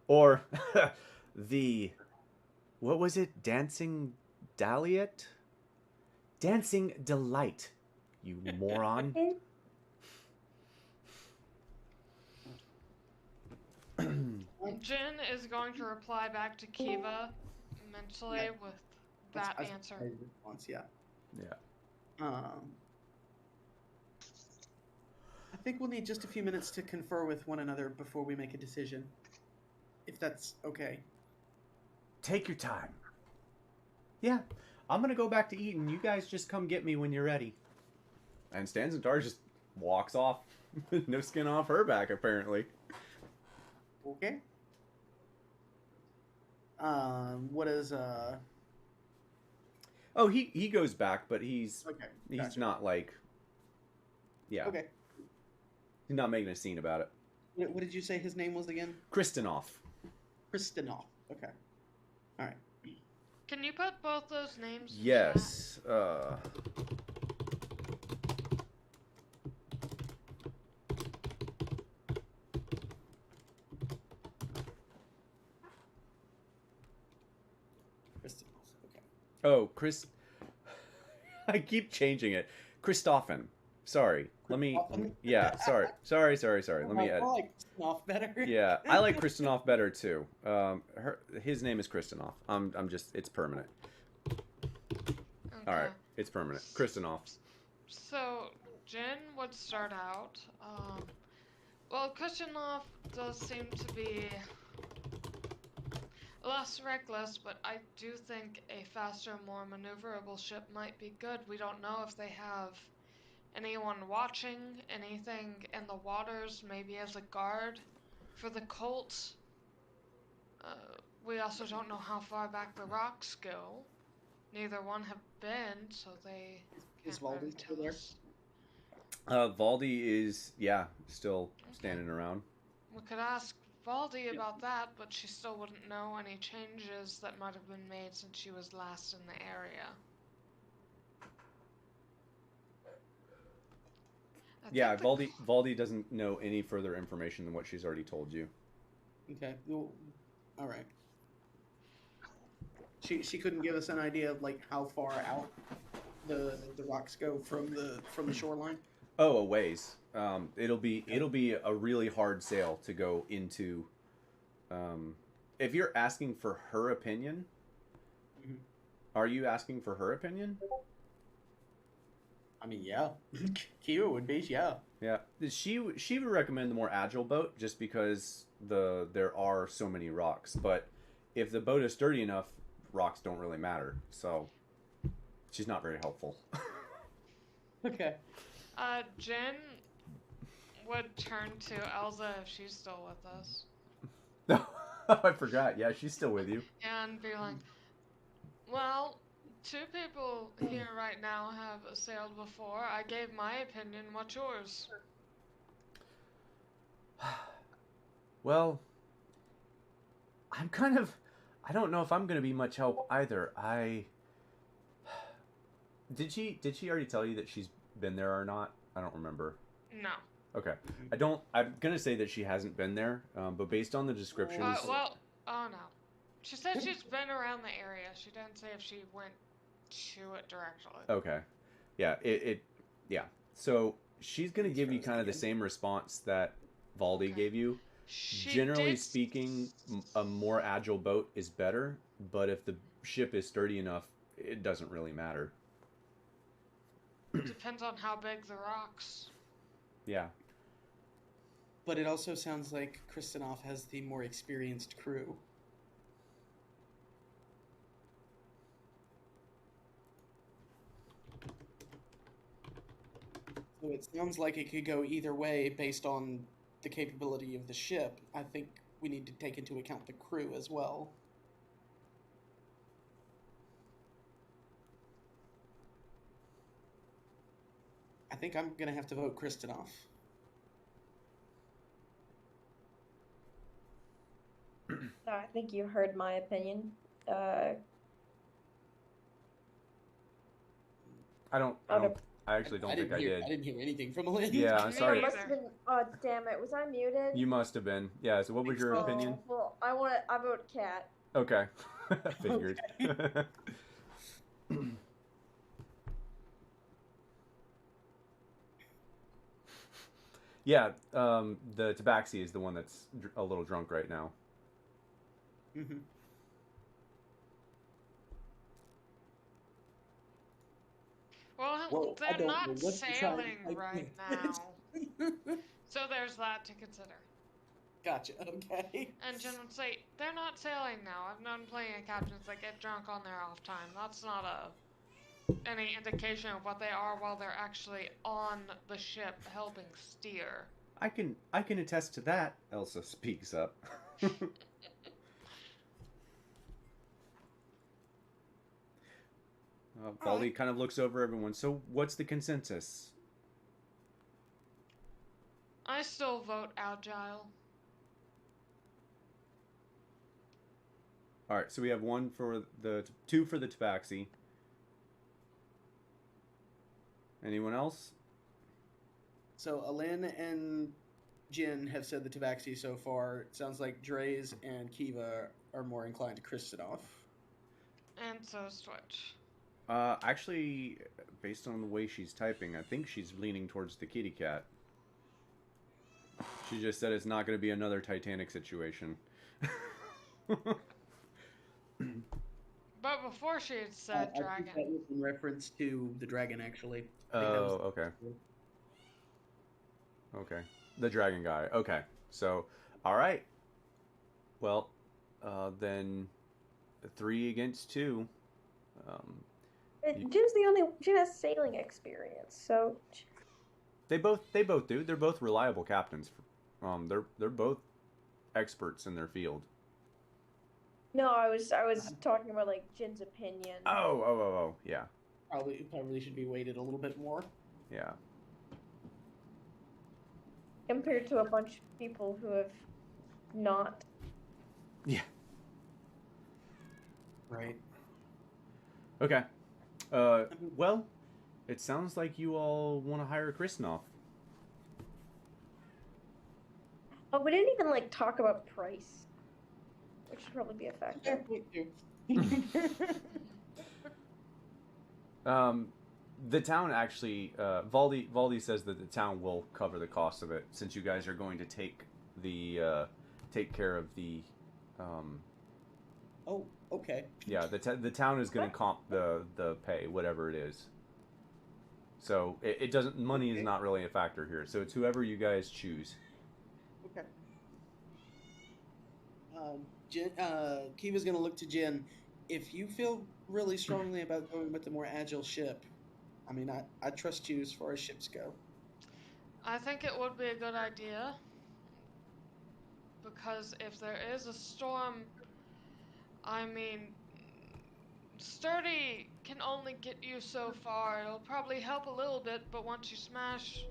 B: or what was it? Dancing Dahliot? Dancing Delight, you moron.
D: Jin is going to reply back to Kiva mentally with that answer.
E: Response, yeah.
B: Yeah.
E: I think we'll need just a few minutes to confer with one another before we make a decision. If that's okay.
B: Take your time. Yeah, I'm gonna go back to Eaton. You guys just come get me when you're ready. And Stanzentar just walks off. No skin off her back, apparently.
E: Okay. What is
B: Oh, he goes back, but he's
E: gotcha.
B: not like, yeah.
E: Okay.
B: He's not making a scene about it.
E: What did you say his name was again?
B: Kristenov.
E: Kristenov. Okay. All right.
D: Can you put both those names in
B: Yes.
E: Kristenov. Okay.
B: Oh, Chris. I keep changing it. Christoffen. Sorry. Let me. Yeah. Sorry. Let me
E: I
B: add.
E: like Kristenov better.
B: Yeah, I like Kristenov better too. His name is Kristenov. I'm just. It's permanent.
D: Okay.
B: All right. It's permanent. Kristenov.
D: So, Jin would start out. Well, Kushyanov does seem to be less reckless, but I do think a faster, more maneuverable ship might be good. We don't know if they have anyone watching, anything in the waters, maybe as a guard for the cult. We also don't know how far back the rocks go. Neither one have been, so they
E: Is
D: can't really
E: Valdi
D: tell
E: still there?
D: us.
B: Valdi is still standing around.
D: We could ask Valdi about that, but she still wouldn't know any changes that might have been made since she was last in the area.
B: Yeah, Valdi doesn't know any further information than what she's already told you.
E: Okay. Well, all right. She couldn't give us an idea of like how far out the rocks go from the shoreline.
B: Oh, a ways. It'll be a really hard sail to go into. If you're asking for her opinion, are you asking for her opinion?
E: I mean, yeah. Kiva would be, yeah.
B: Yeah, she would recommend the more agile boat just because there are so many rocks. But if the boat is sturdy enough rocks don't really matter. So she's not very helpful.
E: Okay.
D: Jen would turn to Elza if she's still with us.
B: No, I forgot. Yeah, she's still with you.
D: And be like, well, 2 people here right now have sailed before. I gave my opinion. What's yours?
B: Well, I'm kind of... I don't know if I'm going to be much help either. Did she already tell you that she's been there or not? I don't remember.
D: No.
B: Okay. I'm going to say that she hasn't been there, but based on the descriptions...
D: Oh no. She said she's been around the area. She didn't say if she went to it directly.
B: Okay. Yeah, yeah. So she's going to give you kind of the same response that Valdi gave you. Generally speaking, a more agile boat is better, but if the ship is sturdy enough, it doesn't really matter.
D: Depends on how big the rocks.
B: Yeah.
E: But it also sounds like Kristenov has the more experienced crew. So it sounds like it could go either way based on the capability of the ship. I think we need to take into account the crew as well. I think I'm going to have to vote Kristenov.
C: I think you heard my opinion.
B: I actually don't think I did.
E: I didn't hear anything from Lynn.
B: Yeah, I'm sorry.
C: Must have been, oh, damn it. Was I muted?
B: You must have been. Yeah, so what was your opinion?
C: Well, I vote Cat.
B: Okay. Figured. Okay. Yeah, the Tabaxi is the one that's a little drunk right now.
E: Mm-hmm.
D: Well, they're not sailing right now. So there's that to consider.
E: Gotcha, okay.
D: And Jen would say, they're not sailing now. I've known plenty of captains that get drunk on their off time. That's not any indication of what they are while they're actually on the ship helping steer.
B: I can attest to that, Elsa speaks up. Baldy kind of looks over everyone. So what's the consensus?
D: I still vote agile.
B: All right, so we have two for the Tabaxi. Anyone else?
E: So Alin and Jin have said the Tabaxi so far. It sounds like Dreys and Kiva are more inclined to Kristenov.
D: And so Switch.
B: Actually, based on the way she's typing, I think she's leaning towards the kitty cat. She just said it's not going to be another Titanic situation.
D: But before she had said dragon.
E: I think that was in reference to the dragon, actually.
B: Oh, okay. Okay. The dragon guy. Okay. So, all right. Well, then 3 against 2.
C: Jen has sailing experience, so
B: They both do. They're both reliable captains. They're both experts in their field.
C: no, I was talking about like Jen's opinion.
B: Oh, yeah.
E: Probably should be weighted a little bit more.
B: Yeah.
C: Compared to a bunch of people who have not.
B: Yeah.
E: Right.
B: Okay. Well, it sounds like you all want to hire Kristenov.
C: Oh, we didn't even like talk about price, which should probably be a factor.
B: The town actually, Valdi says that the town will cover the cost of it since you guys are going to take care of the.
E: Oh, okay.
B: Yeah, the town is going to comp the pay, whatever it is. So it doesn't. Money is not really a factor here. So it's whoever you guys choose.
E: Okay. Kiva's gonna look to Jen if you feel really strongly about going with the more agile ship, I mean, I trust you as far as ships go.
D: I think it would be a good idea, because if there is a storm, I mean, sturdy can only get you so far. It'll probably help a little bit, but once you smash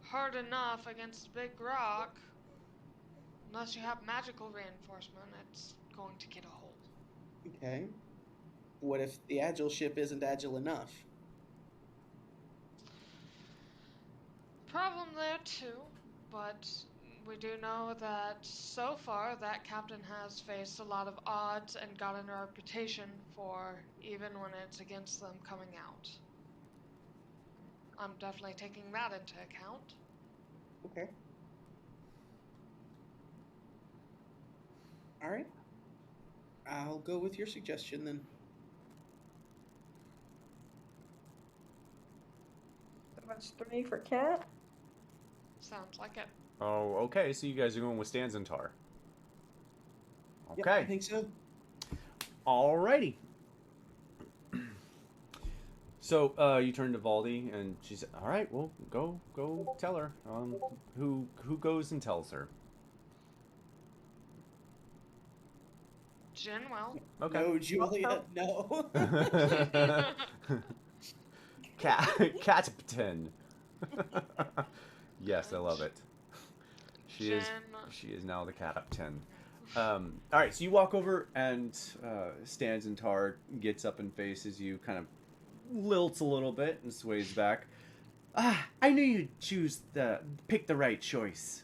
D: hard enough against a big rock, unless you have magical reinforcement, it's going to get a hole.
E: Okay. What if the agile ship isn't agile enough?
D: Problem there too, but we do know that so far that captain has faced a lot of odds and gotten a reputation for even when it's against them coming out. I'm definitely taking that into account.
E: Okay. All right. I'll go with your suggestion then.
C: That's 3 for Cat.
D: Sounds like it.
B: Oh, okay. So you guys are going with Stans and Tar. Okay.
E: Yep, I think so.
B: Alrighty. So you turn to Valdi, and she said, "All right, well, go tell her. Who goes and tells her?"
D: Jin will.
B: Okay.
E: No, Julia, no.
B: Captain. Yes, I love it. She is now the captain. All right, so you walk over, and Stans and Tar gets up and faces you, kind of lilts a little bit and sways back. Ah, I knew you'd pick the right choice.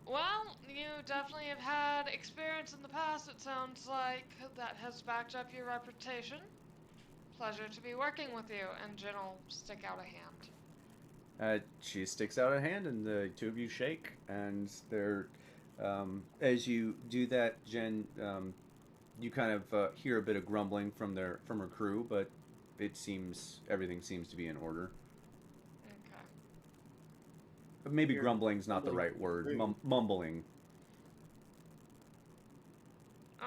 D: Well, you definitely have had experience in the past, it sounds like, that has backed up your reputation. Pleasure to be working with you, and Jin will stick out a hand.
B: She sticks out a hand, and the two of you shake, and they're, as you do that, Jen, you kind of hear a bit of grumbling from her crew, but everything seems to be in order.
D: Okay.
B: Maybe grumbling's not the right word. Mumbling.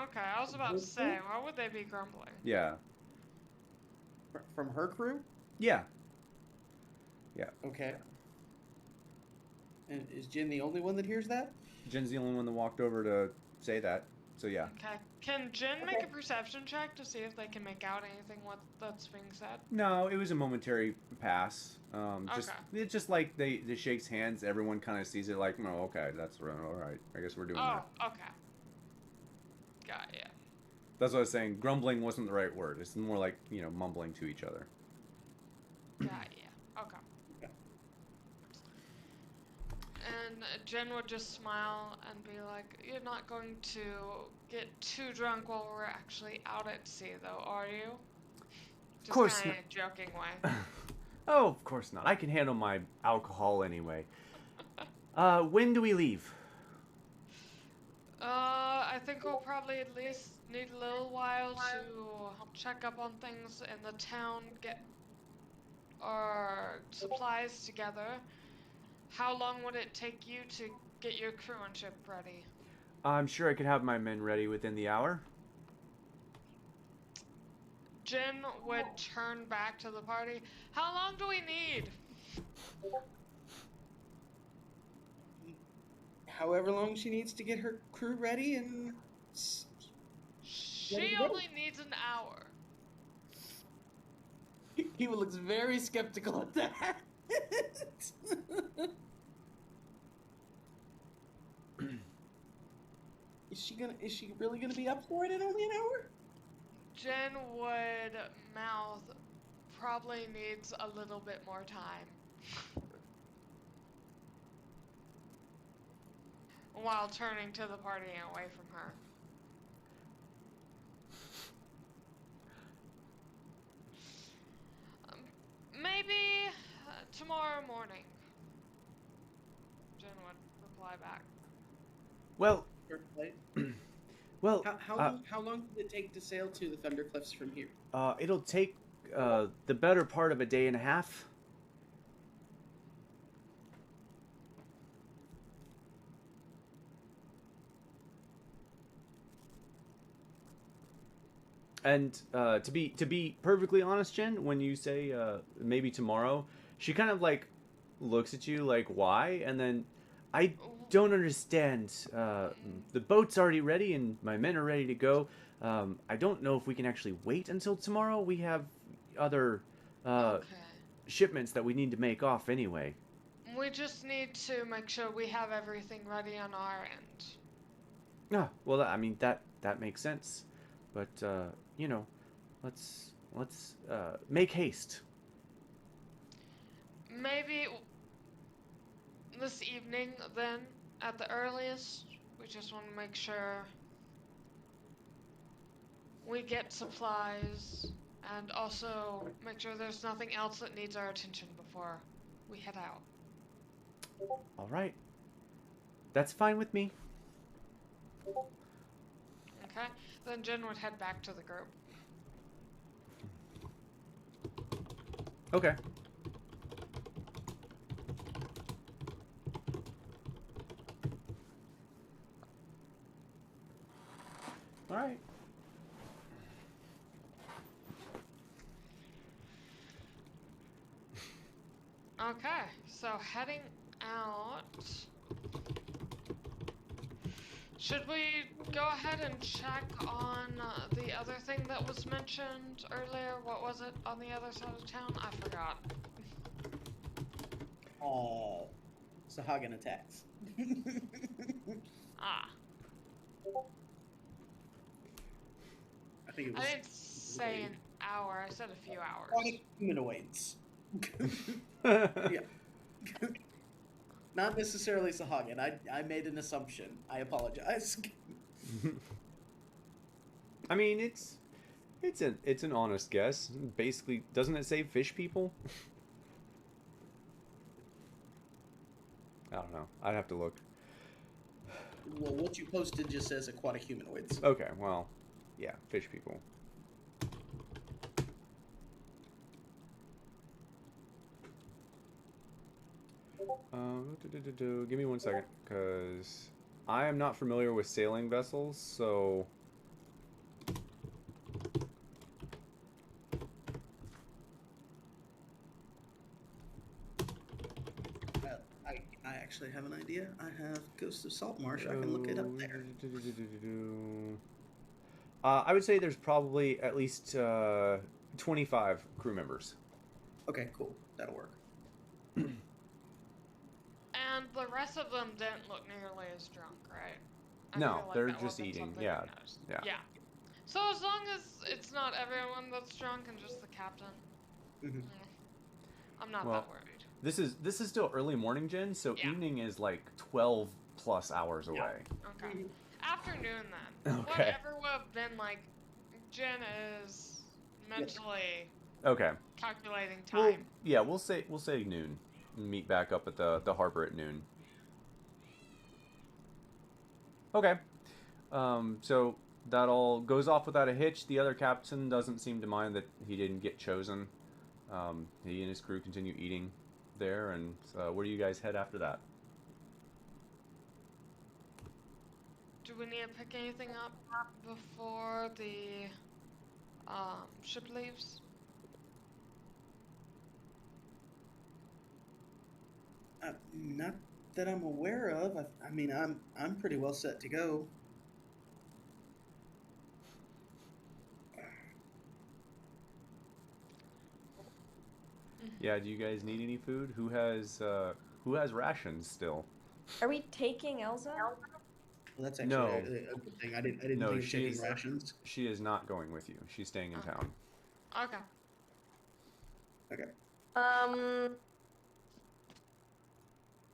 D: Okay, I was about to say, why would they be grumbling?
B: Yeah.
E: From her crew?
B: Yeah.
E: Okay. And is Jin the only one that hears that?
B: Jen's the only one that walked over to say that, so yeah.
D: Okay. Can Jin make a perception check to see if they can make out anything that's being said?
B: No, it was a momentary pass.
D: Okay.
B: It's just like they shakes hands. Everyone kind of sees it like, oh, okay, that's all right. I guess we're doing that.
D: Oh, okay. Got ya.
B: That's what I was saying. Grumbling wasn't the right word. It's more like, mumbling to each other.
D: Got ya. Okay. And Jen would just smile and be like, "You're not going to get too drunk while we're actually out at sea, though, are you?" Just
B: of course
D: kind of joking way.
B: Oh, of course not. I can handle my alcohol anyway. When do we leave?
D: I think we'll probably at least need a little while to check up on things in the town, get our supplies together. How long would it take you to get your crew and ship ready?
B: I'm sure I could have my men ready within the hour.
D: Jin would turn back to the party. How long do we need?
E: However long she needs to get her crew ready, and
D: She only needs an hour.
E: he looks very skeptical at that. Is she really gonna be up for it in only an hour?
D: Jen would mouth, probably needs a little bit more time. While turning to the party and away from her. Maybe tomorrow morning. Jen would reply back.
B: Well, well,
E: how long did it take to sail to the Thundercliffs from here?
B: It'll take the better part of a day and a half. And to be perfectly honest, Jen, when you say maybe tomorrow, she kind of like looks at you like why, and then I don't understand. The boat's already ready and my men are ready to go. I don't know if we can actually wait until tomorrow. We have other
D: Okay.
B: shipments that we need to make off anyway.
D: We just need to make sure we have everything ready on our end.
B: Ah, well, I mean that makes sense, but you know, let's make haste.
D: Maybe this evening, then, at the earliest. We just want to make sure we get supplies and also make sure there's nothing else that needs our attention before we head out.
B: All right, that's fine with me.
D: Okay? Then Jen would head back to the group.
B: Okay. All right.
D: Okay, so heading out. Should we go ahead and check on the other thing that was mentioned earlier? What was it on the other side of town? I forgot.
E: Sahagin attacks.
D: Ah.
E: I think it
D: I
E: was.
D: didn't say an hour, I said a few hours.
E: Chronic humanoids. Yeah. Not necessarily Sahagin. I made an assumption. I apologize.
B: I mean, it's an honest guess. Basically, doesn't it say fish people? I don't know. I'd have to look.
E: Well, what you posted just says aquatic humanoids.
B: Okay, well, yeah, fish people. Give me 1 second, because I am not familiar with sailing vessels, so...
E: I actually have an idea. I have Ghost of Saltmarsh. I can look it up there.
B: I would say there's probably at least 25 crew members.
E: Okay, cool. That'll work.
D: And the rest of them didn't look nearly as drunk, right? I
B: No,
D: feel like
B: they're
D: that
B: just
D: wasn't
B: eating.
D: something we
B: Yeah,
D: noticed.
B: yeah.
D: Yeah. So as long as it's not everyone that's drunk and just the captain,
E: Mm-hmm.
D: I'm not
B: Well,
D: that worried.
B: This is still early morning, Jen, so
D: Yeah.
B: evening is like 12 plus hours away.
D: Okay. Afternoon then.
B: Okay.
D: Whatever would have been like, Jen is mentally
B: Okay.
D: calculating
B: Well,
D: time.
B: yeah, we'll say noon. Meet back up at the harbor at noon. Okay. So that all goes off without a hitch. The other captain doesn't seem to mind that he didn't get chosen. He and his crew continue eating there, and where do you guys head after that?
D: Do we need to pick anything up before the ship leaves?
E: Not that I'm aware of. I mean, I'm pretty well set to go.
B: Yeah, do you guys need any food? Who has rations still?
C: Are we taking Elza?
E: Well, that's actually
B: No.
E: a good thing. I didn't
B: No,
E: think of taking
B: she's-
E: rations.
B: She is not going with you. She's staying in town.
D: Okay.
E: Okay.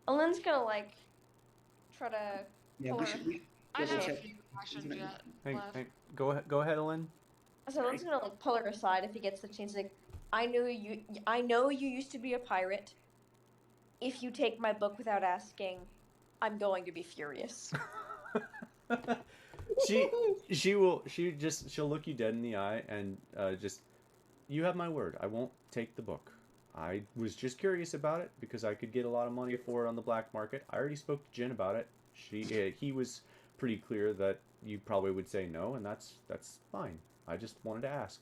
C: Alin's gonna like try to
E: Yeah,
C: pull
E: we
C: her.
E: should.
D: I
E: double
D: have a
E: check.
D: few rations
E: Isn't it-
D: yet
B: Hey,
D: left.
B: hey, go ahead, Ellen.
C: So Alin's gonna like pull her aside if he gets the chance. Like, I know you used to be a pirate. If you take my book without asking, I'm going to be furious.
B: she'll look you dead in the eye and just, you have my word, I won't take the book. I was just curious about it because I could get a lot of money for it on the black market. I already spoke to Jen about it. He was pretty clear that you probably would say no, and that's fine. I just wanted to ask.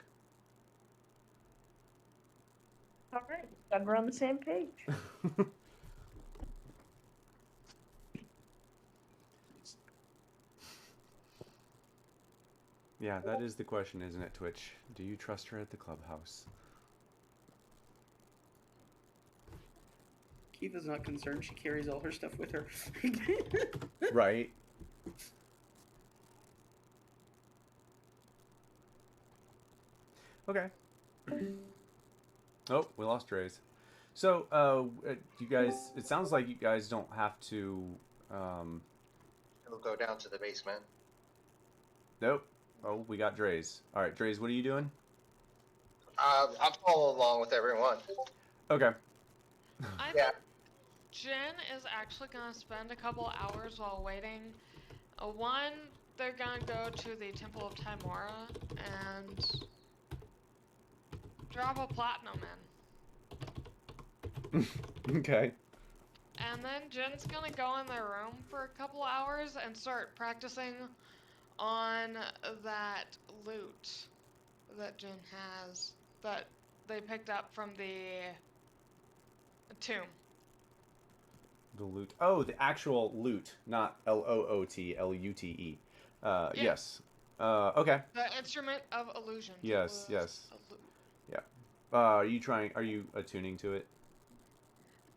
C: All right, glad we're on the same page.
B: Yeah, that is the question, isn't it, Twitch? Do you trust her at the clubhouse?
E: Kiva's not concerned. She carries all her stuff with her.
B: Right. Okay. Oh, we lost Dre's. So, you guys, it sounds like you guys don't have to,
F: We'll go down to the basement.
B: nope. Oh, we got Dre's. All right, Dre's, what are you doing?
F: I'm following along with everyone.
B: Okay.
D: I
F: Yeah.
D: think Jen is actually gonna spend a couple hours while waiting. One, they're gonna go to the Temple of Timora and drop a platinum in.
B: Okay.
D: And then Jen's gonna go in their room for a couple hours and start practicing on that loot that Jen has that they picked up from the tomb.
B: The loot. Oh, the actual loot, not Loot, Lute. Yes. Okay.
D: The instrument of illusion.
B: Yes, yes.
D: A loot.
B: Are you attuning to it?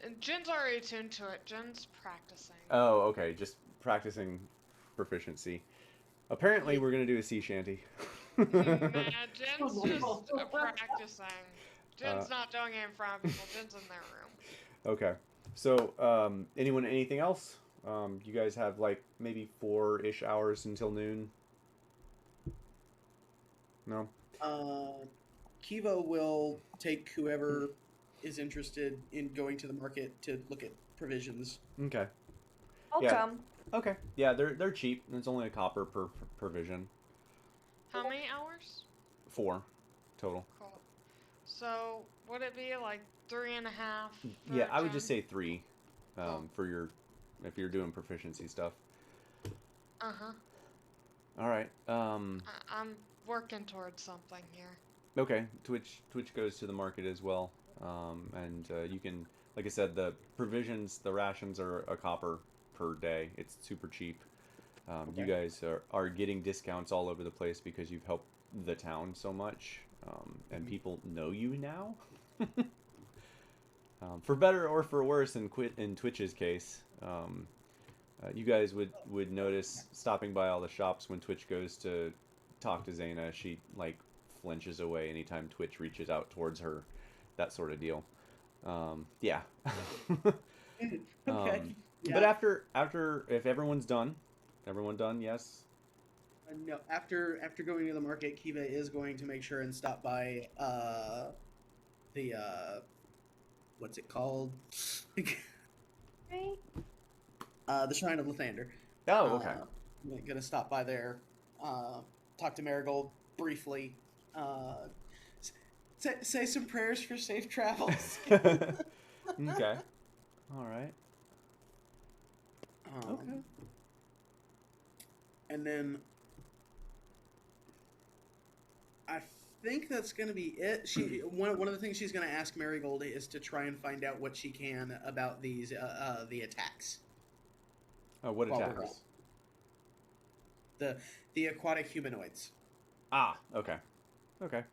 D: And Jen's already attuned to it. Jen's practicing.
B: Oh, okay. Just practicing proficiency. Apparently, we're gonna do a sea shanty.
D: Nah, Jen's just practicing. Jen's not doing it in front of people. Jen's in their room.
B: Okay. So, anything else? You guys have like maybe 4-ish hours until noon. No.
E: Kiva will take whoever is interested in going to the market to look at provisions.
B: Okay.
C: I'll
B: Yeah.
C: come.
B: Okay. Yeah, they're cheap. It's only a copper per provision.
D: How many hours?
B: 4 total.
D: Cool. So, would it be like 3.5? for
B: Yeah, I would just
D: Jen?
B: say 3,
D: Cool.
B: for your if you're doing proficiency stuff.
D: Uh-huh.
B: All right.
D: I'm working towards something here.
B: Okay. Twitch goes to the market as well, and you can, like I said, the provisions, the rations are a copper per day. It's super cheap. You guys are getting discounts all over the place because you've helped the town so much, and people know you now. For better or for worse, in Twitch's case, you guys would notice stopping by all the shops when Twitch goes to talk to Zaina, she like flinches away anytime Twitch reaches out towards her, that sort of deal. Yeah.
E: Okay.
B: But after if everyone done, yes.
E: No, after going to the market, Kiva is going to make sure and stop by the what's it called?
C: Right?
E: The Shrine of Lathander.
B: Oh, okay.
E: I'm gonna stop by there, talk to Marigold briefly, say some prayers for safe travels.
B: Okay. All right. Okay.
E: And then I think that's going to be it. One of the things she's going to ask Marigold is to try and find out what she can about these the attacks.
B: Oh, what
E: While we're
B: attacks?
E: The aquatic humanoids.
B: Ah, okay. Okay.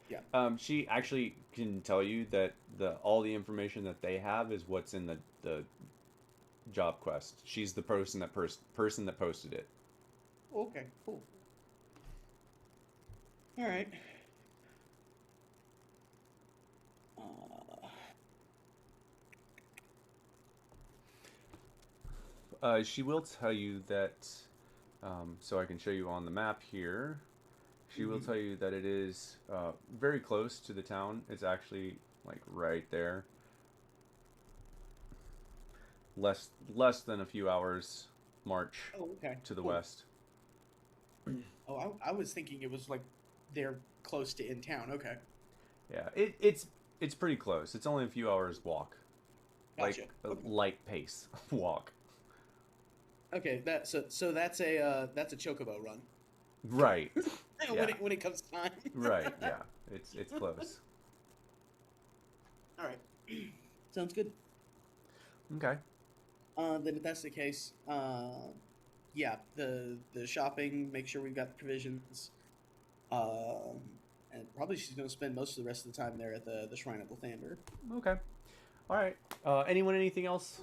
E: Yeah.
B: She actually can tell you that all the information that they have is what's in the job quest. She's the person that posted it.
E: Okay, cool. All right.
B: She will tell you that, so I can show you on the map here. She will tell you that it is very close to the town. It's actually like right there. Less than a few hours march to the west.
E: Oh, I was thinking it was like they're close to in town. Okay.
B: Yeah, it's pretty close. It's only a few hours walk.
E: Gotcha.
B: Like a light pace walk.
E: Okay, so that's a chocobo run.
B: Right. Yeah.
E: when it comes time.
B: Right. Yeah. It's close.
E: All right. Sounds good.
B: Okay.
E: Then if that's the case, yeah, the shopping, make sure we've got the provisions. And probably she's going to spend most of the rest of the time there at the Shrine of Lathander.
B: Okay. All right. Anyone? Anything else?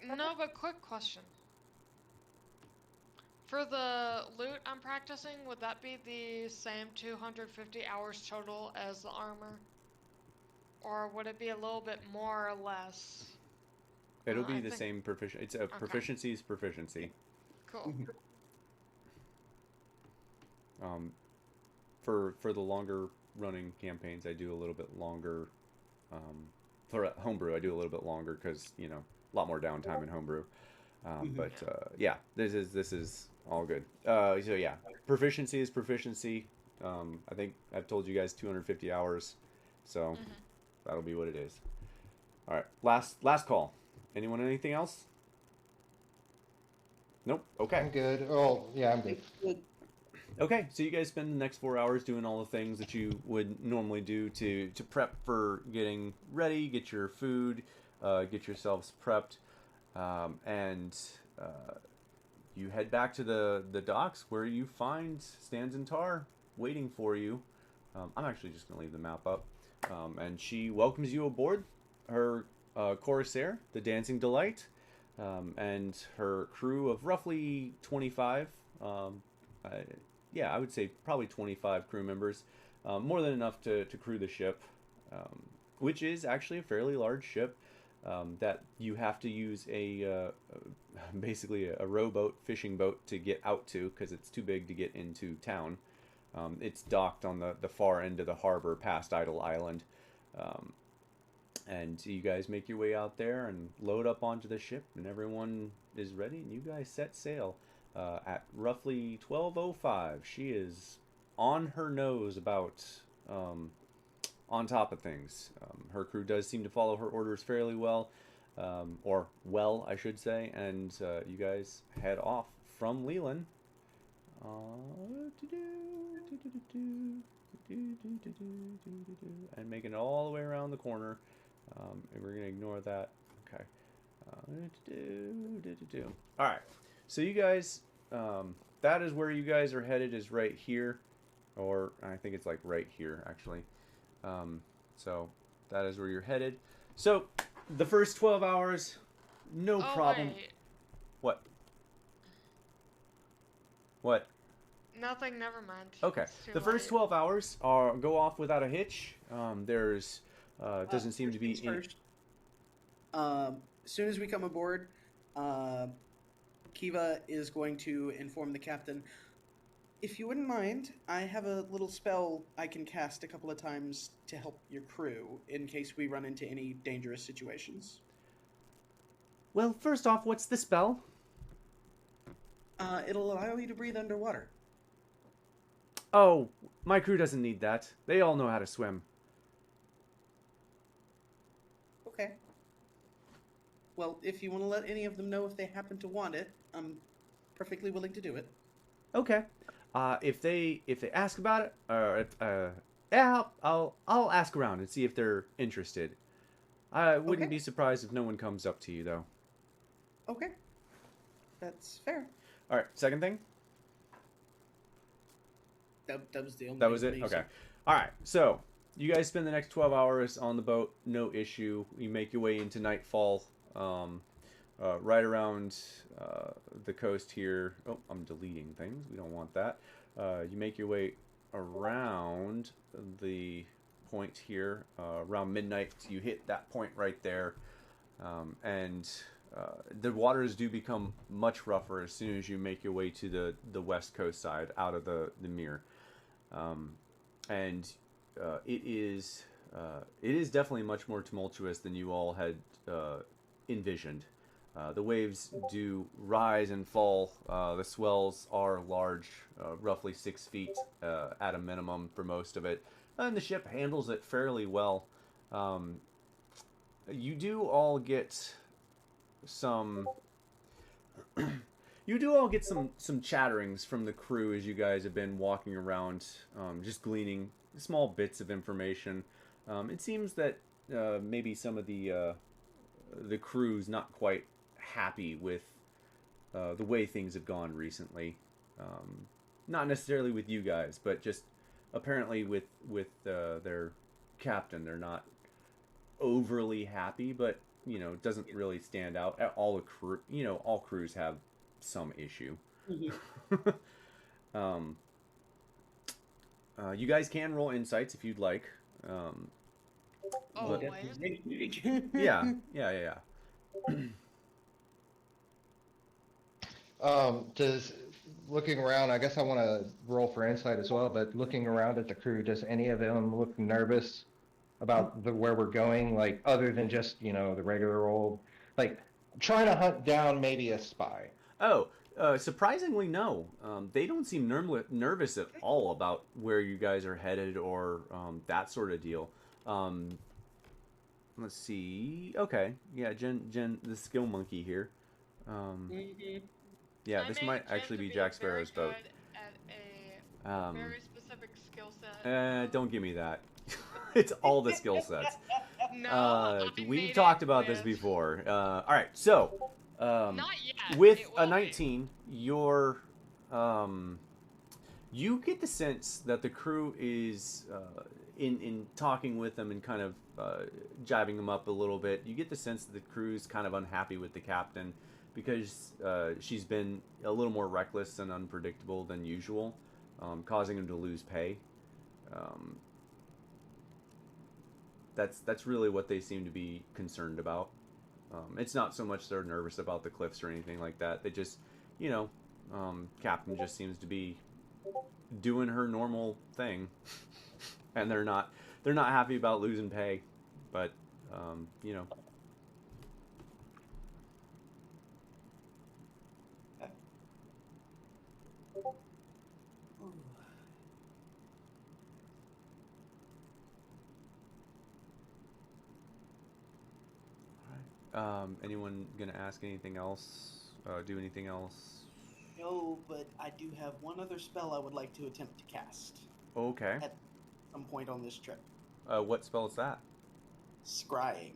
D: No, but quick question. For the loot I'm practicing, would that be the same 250 hours total as the armor? Or would it be a little bit more or less?
B: It'll be
D: I
B: the
D: think-
B: same proficiency. It's a proficiency is proficiency.
D: Cool.
B: For the longer running campaigns, I do a little bit longer. For homebrew, I do a little bit longer because a lot more downtime in homebrew. But yeah, this is all good. So yeah, proficiency is proficiency. I think I've told you guys 250 hours, so that'll be what it is. All right, last call. Anyone? Anything else? Nope. Okay.
F: I'm good. Oh, yeah, I'm good.
B: Okay, so you guys spend the next 4 hours doing all the things that you would normally do to prep for getting ready, get your food, get yourselves prepped, and you head back to the docks where you find Stan's Tar waiting for you. I'm actually just going to leave the map up. And she welcomes you aboard her Corsair, the Dancing Delight, and her crew of roughly 25. Yeah, I would say probably 25 crew members, more than enough to crew the ship, which is actually a fairly large ship that you have to use basically a rowboat, fishing boat to get out to because it's too big to get into town. It's docked on the far end of the harbor past Idle Island. And you guys make your way out there and load up onto the ship, and everyone is ready, and you guys set sail. At roughly 12:05, she is on her nose about on top of things. Her crew does seem to follow her orders fairly well, or well, I should say, and you guys head off from Leland. And making it all the way around the corner. And we're going to ignore that. Okay. Alright. So you guys, that is where you guys are headed, is right here. Or I think it's like right here, actually. So that is where you're headed. So the first 12 hours, no problem.
D: Wait.
B: What? What?
D: Nothing, never mind.
B: Okay.
D: It's too
B: The first
D: late.
B: 12 hours go off without a hitch. There's doesn't seem to be
E: First things
B: any...
E: first. As soon as we come aboard, Kiva is going to inform the captain. If you wouldn't mind, I have a little spell I can cast a couple of times to help your crew in case we run into any dangerous situations.
B: Well, first off, what's the spell?
E: It'll allow you to breathe underwater.
B: Oh, my crew doesn't need that. They all know how to swim.
E: Okay. Well, if you want to let any of them know if they happen to want it, I'm perfectly willing to do it.
B: Okay. If they ask about it, or yeah, I'll ask around and see if they're interested. I wouldn't
E: Okay.
B: be surprised if no one comes up to you though.
E: Okay. That's fair.
B: All right. Second thing.
E: That was the only.
B: That was it?
E: information.
B: Okay. All right. So, you guys spend the next 12 hours on the boat. No issue. You make your way into nightfall. Right around the coast here. Oh, I'm deleting things. We don't want that. You make your way around the point here. Around midnight, you hit that point right there. And the waters do become much rougher as soon as you make your way to the west coast side, out of the mere. And it is definitely much more tumultuous than you all had envisioned. The waves do rise and fall. The swells are large, roughly 6 feet at a minimum for most of it, and the ship handles it fairly well. You do all get some You do all get some chatterings from the crew as you guys have been walking around, just gleaning small bits of information. It seems that maybe some of the crew's not quite happy with the way things have gone recently. Not necessarily with you guys, but just apparently with their captain. They're not overly happy, but it doesn't really stand out. All the crew, all crews have some issue.
E: Mm-hmm.
B: You guys can roll insights if you'd like.
D: Always.
B: Yeah.
F: Does looking around, I guess I want to roll for insight as well, but looking around at the crew, does any of them look nervous about where we're going, like other than just, the regular old, like trying to hunt down maybe a spy?
B: Oh, surprisingly, no. They don't seem nervous at all about where you guys are headed or that sort of deal. Let's see. Okay, yeah, Jen, the skill monkey here. Yeah, this might actually be Jack Sparrow's boat.
D: At a very specific skill set.
B: Don't give me that. It's all the skill sets.
D: No,
B: We've talked about this before. All right, so
D: not yet.
B: with
D: It
B: a
D: will
B: 19, you get the sense that the crew is in talking with them and kind of jiving them up a little bit. You get the sense that the crew's kind of unhappy with the captain because she's been a little more reckless and unpredictable than usual, causing them to lose pay. That's really what they seem to be concerned about. It's not so much they're nervous about the cliffs or anything like that. They just, Captain just seems to be doing her normal thing, and they're not happy about losing pay, but anyone gonna ask anything else? Do anything else?
E: No, but I do have one other spell I would like to attempt to cast.
B: Okay.
E: At some point on this trip.
B: What spell is that?
E: Scrying.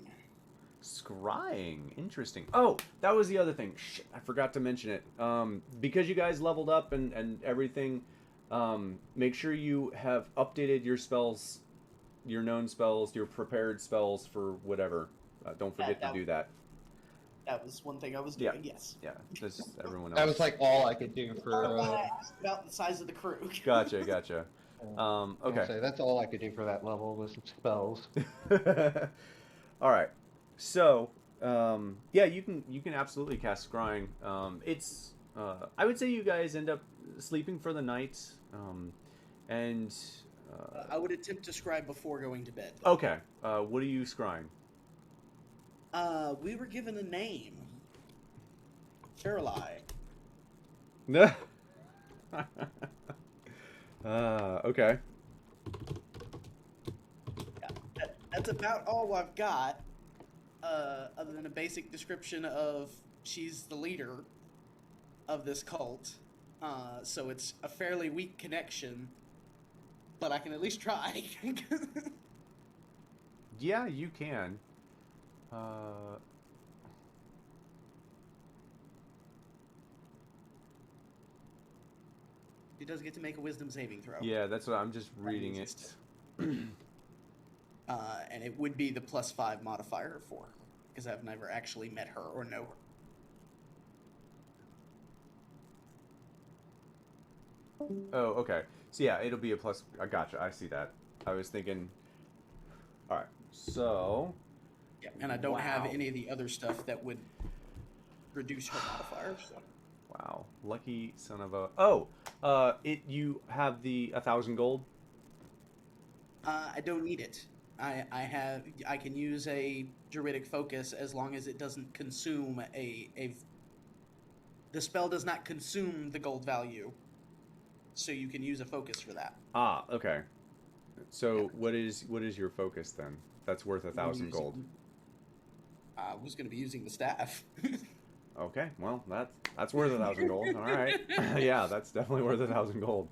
B: Scrying. Interesting. Oh, that was the other thing. Shit, I forgot to mention it. Because you guys leveled up and everything, make sure you have updated your spells, your known spells, your prepared spells for whatever. Don't forget to do that.
E: That was one thing I was doing, yes.
B: Yeah, just everyone else.
F: That was like all I could do for...
E: I asked about the size of the crew.
B: Gotcha. Okay.
F: So that's all I could do for that level was spells.
B: All right. So, yeah, you can absolutely cast scrying. It's I would say you guys end up sleeping for the night, and
E: I would attempt to scry before going to bed.
B: Okay. What are you scrying?
E: We were given a name. Caroline.
B: Okay.
E: Yeah, that's about all I've got. Other than a basic description of she's the leader of this cult. So it's a fairly weak connection, but I can at least try.
B: Yeah, you can.
E: She does get to make a wisdom saving throw.
B: Yeah, that's what I'm just reading it.
E: And it would be the +5 modifier for her, because I've never actually met her or know her.
B: Oh, okay. So yeah, it'll be a plus. I gotcha. I see that. I was thinking. All right. So.
E: Yeah, and I don't have
B: Wow.
E: any of the other stuff that would reduce her modifier. So.
B: Wow, lucky son of a. Oh, you have the 1,000 gold.
E: I don't need it. I can use a druidic focus as long as it doesn't consume the spell does not consume the gold value, so you can use a focus for that.
B: Ah, okay. So what is your focus then? That's worth 1,000 gold.
E: I was going to be using the staff.
B: Okay, well, that's worth 1,000 gold. All right. Yeah, that's definitely worth 1,000 gold.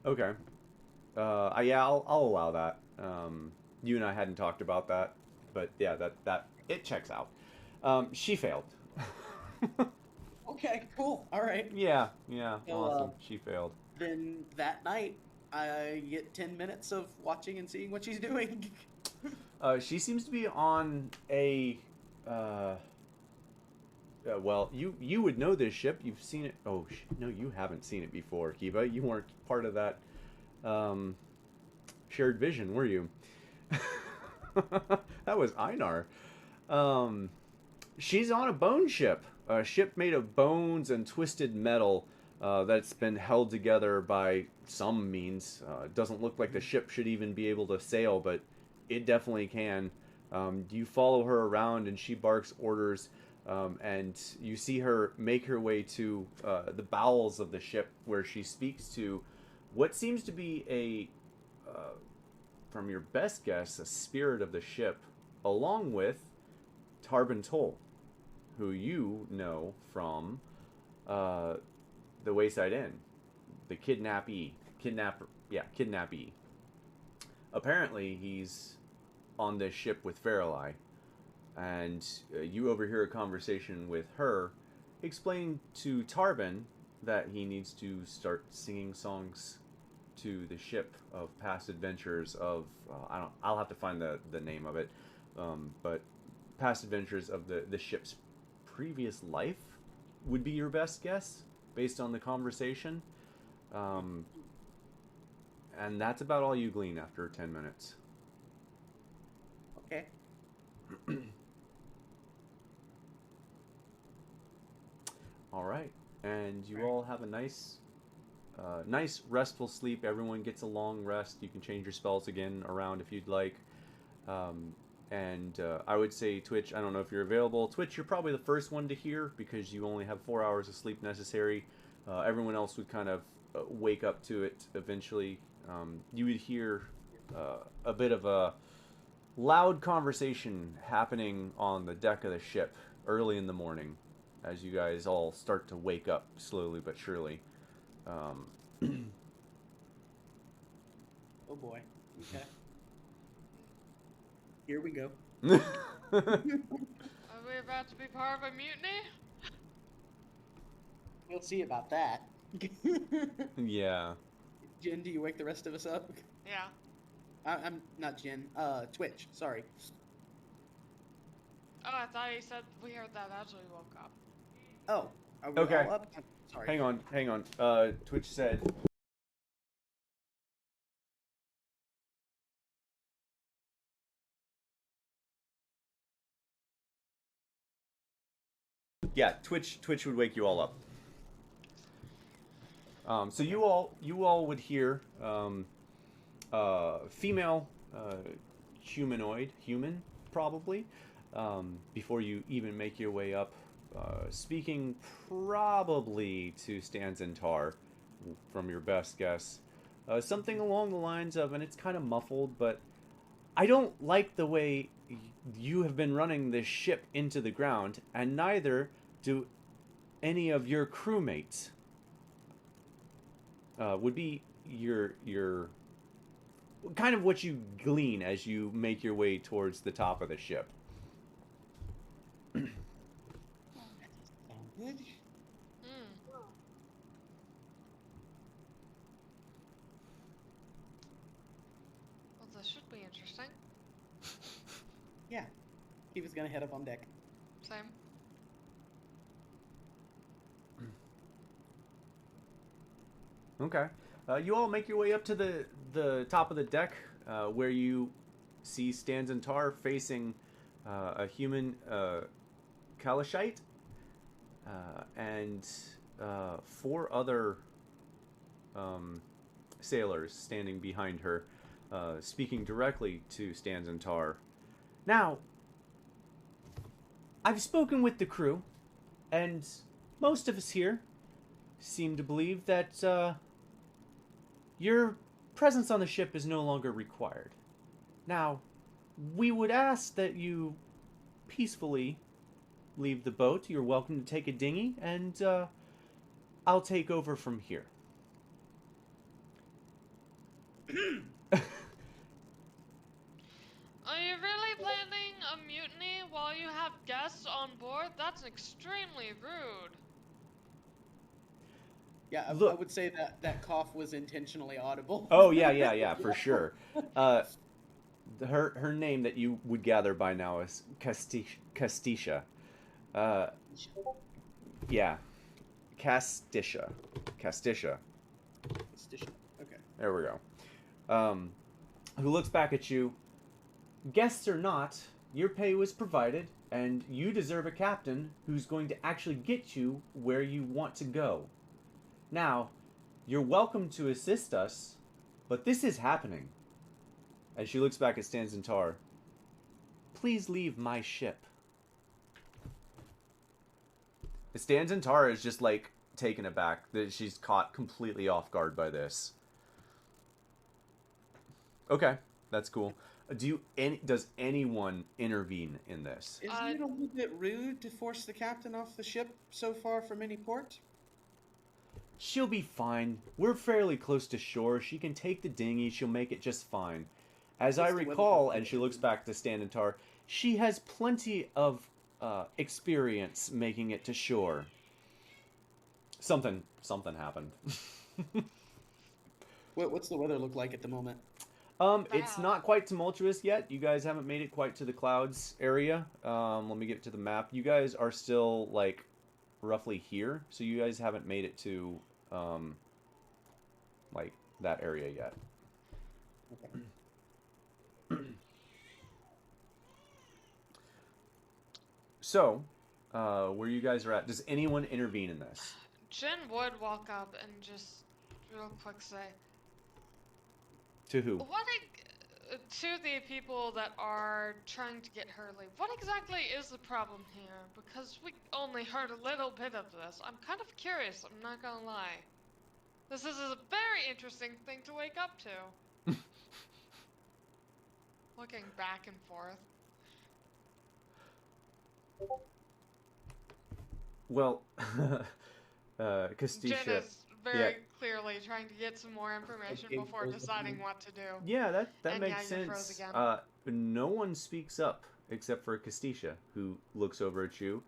B: Okay. Yeah, I'll allow that. You and I hadn't talked about that, but yeah, that it checks out. She failed.
E: Okay, cool. All right.
B: Yeah,
E: So,
B: awesome. She failed.
E: Then that night, I get 10 minutes of watching and seeing what she's doing.
B: She seems to be on a. Well, you would know this ship. You've seen it. Oh no, you haven't seen it before, Kiva. You weren't part of that shared vision, were you? That was Einar. She's on a bone ship. A ship made of bones and twisted metal that's been held together by some means. It doesn't look like the ship should even be able to sail, but it definitely can. You follow her around and she barks orders, and you see her make her way to the bowels of the ship where she speaks to what seems to be from your best guess, a spirit of the ship, along with Tarbin Toll, who you know from the Wayside Inn, the kidnappee. Apparently, he's on this ship with Farrelly, and you overhear a conversation with her, explaining to Tarbin that he needs to start singing songs to the ship of past adventures of I'll have to find the name of it, but past adventures of the ship's previous life would be your best guess based on the conversation, and that's about all you glean after 10 minutes.
E: Okay.
B: All right, and you all have a nice restful sleep. Everyone gets a long rest. You can change your spells again around if you'd like. And I would say Twitch, I don't know if you're available. Twitch, you're probably the first one to hear because you only have 4 hours of sleep necessary. Everyone else would kind of wake up to it eventually. You would hear a bit of a loud conversation happening on the deck of the ship early in the morning as you guys all start to wake up slowly but surely.
E: Oh boy. Okay. Here we go.
D: Are we about to be part of a mutiny?
E: We'll see about that.
B: Yeah.
E: Jen, do you wake the rest of us up?
D: Yeah.
E: I'm not Jen. Twitch. Sorry.
D: Oh, I thought you said we heard that after we woke up.
E: Oh. Are we
B: Okay.
E: all up? Sorry.
B: Hang on. Twitch said. Yeah, Twitch would wake you all up. So you all would hear female human probably, before you even make your way up, speaking probably to Stanzentar from your best guess, something along the lines of, and it's kind of muffled, but I don't like the way you have been running this ship into the ground, and neither do any of your crewmates. Would be your kind of what you glean as you make your way towards the top of the ship.
E: Good.
D: Well, this should be interesting.
E: Yeah. He was gonna head up on deck.
D: Same.
B: Okay. You all make your way up to the top of the deck, where you see Stanzentar facing a human Kalashite, and 4 other sailors standing behind her, speaking directly to Stanzentar. Now, I've spoken with the crew, and most of us here seem to believe that your presence on the ship is no longer required. Now, we would ask that you peacefully leave the boat, you're welcome to take a dinghy, and I'll take over from here.
D: Are you really planning a mutiny while you have guests on board? That's extremely rude.
E: Yeah, I
B: Look.
E: would say that cough was intentionally audible.
B: Oh, yeah, for sure. Her name that you would gather by now is Castisha. Yeah. Castisha.
E: Okay.
B: There we go. Who looks back at you. Guests or not, your pay was provided, and you deserve a captain who's going to actually get you where you want to go. Now, you're welcome to assist us, but this is happening. As she looks back at Stans and Tar, please leave my ship. Stans and Tar is just like taken aback that she's caught completely off guard by this. Okay, that's cool. Does anyone intervene in this?
E: Isn't it a little bit rude to force the captain off the ship so far from any port?
B: She'll be fine. We're fairly close to shore. She can take the dinghy. She'll make it just fine. As I recall, and she looks back to Stan and Tar, she has plenty of experience making it to shore. Something happened.
E: What's the weather look like at the moment?
B: It's not quite tumultuous yet. You guys haven't made it quite to the clouds area. Let me get to the map. You guys are still, like, roughly here, so you guys haven't made it to, like, that area yet. Okay. So, where you guys are at, does anyone intervene in this?
D: Jin would walk up and just real quick say,
B: to who?
D: To the people that are trying to get her leave. What exactly is the problem here? Because we only heard a little bit of this. I'm kind of curious, I'm not gonna lie. This is a very interesting thing to wake up to. Looking back and forth.
B: Well, Castisha...
D: Jen is very clearly trying to get some more information before deciding what to do.
B: Yeah, that
D: and
B: makes sense. No one speaks up except for Castisha, who looks over at you.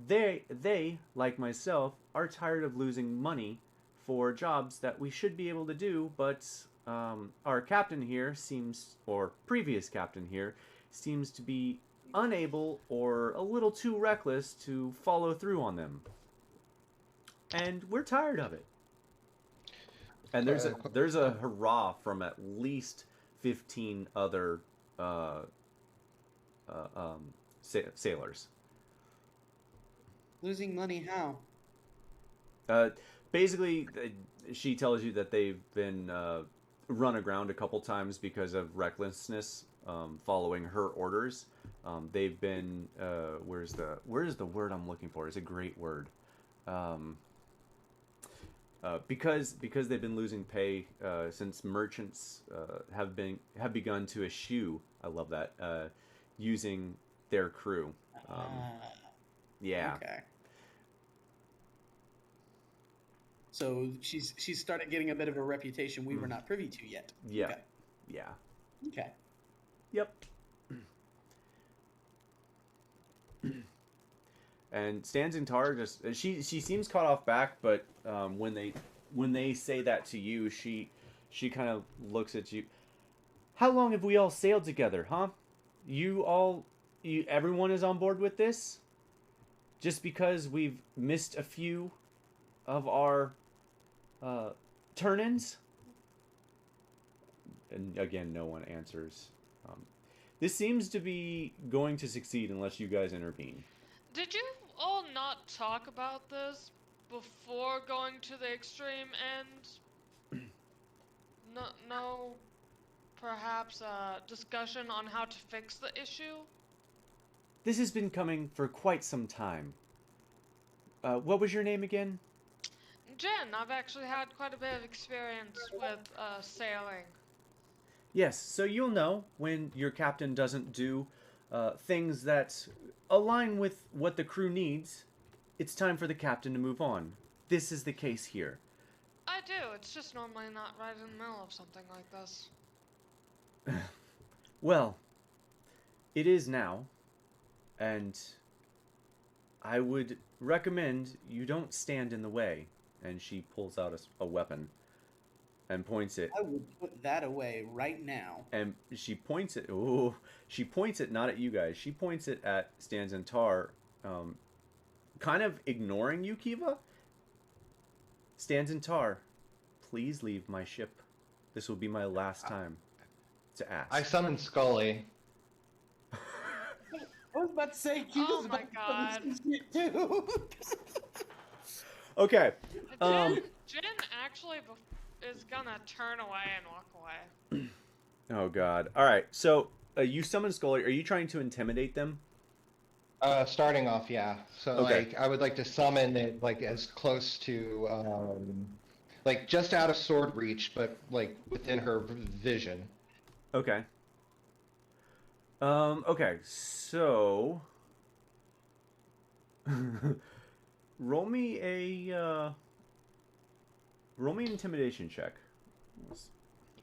B: They, like myself, are tired of losing money for jobs that we should be able to do, but our captain here previous captain here, seems to be unable or a little too reckless to follow through on them. And we're tired of it. And there's a hurrah from at least 15 other sailors.
E: Losing money how?
B: Basically, she tells you that they've been run aground a couple times because of recklessness following her orders. They've been where's the word I'm looking for? It's a great word. Because they've been losing pay since merchants have begun to eschew. I love that using their crew. Yeah.
E: Okay. So she's started getting a bit of a reputation we were not privy to yet.
B: Yeah.
E: Okay.
B: Yeah.
E: Okay.
B: Yep. And Stans and Tar just she seems caught off back, but when they say that to you, she kind of looks at you. How long have we all sailed together, huh? Everyone is on board with this? Just because we've missed a few of our turn-ins? And again, no one answers. This seems to be going to succeed unless you guys intervene.
D: Did you all not talk about this before going to the extreme end? No, perhaps a discussion on how to fix the issue?
B: This has been coming for quite some time. What was your name again?
D: Jen, I've actually had quite a bit of experience with sailing.
B: Yes, so you'll know when your captain doesn't do things that align with what the crew needs, it's time for the captain to move on. This is the case here.
D: I do. It's just normally not right in the middle of something like this.
B: Well, it is now, and I would recommend you don't stand in the way. And she pulls out a weapon and points it.
E: I would put that away right now.
B: And she points it. Ooh, she points it not at you guys. She points it at Stans and Tar, kind of ignoring you, Kiva. Stans and Tar, please leave my ship. This will be my last time to ask.
F: I summon Scully.
E: I was about to say,
D: Oh my god.
E: too.
B: Okay.
D: Jin actually is gonna turn away and walk away.
B: Oh god. All right. So you summon Scully. Are you trying to intimidate them?
F: Starting off, yeah. So
B: Okay.
F: like, I would like to summon it like as close to, like just out of sword reach, but like within her vision.
B: Okay. Okay. So roll me an intimidation check.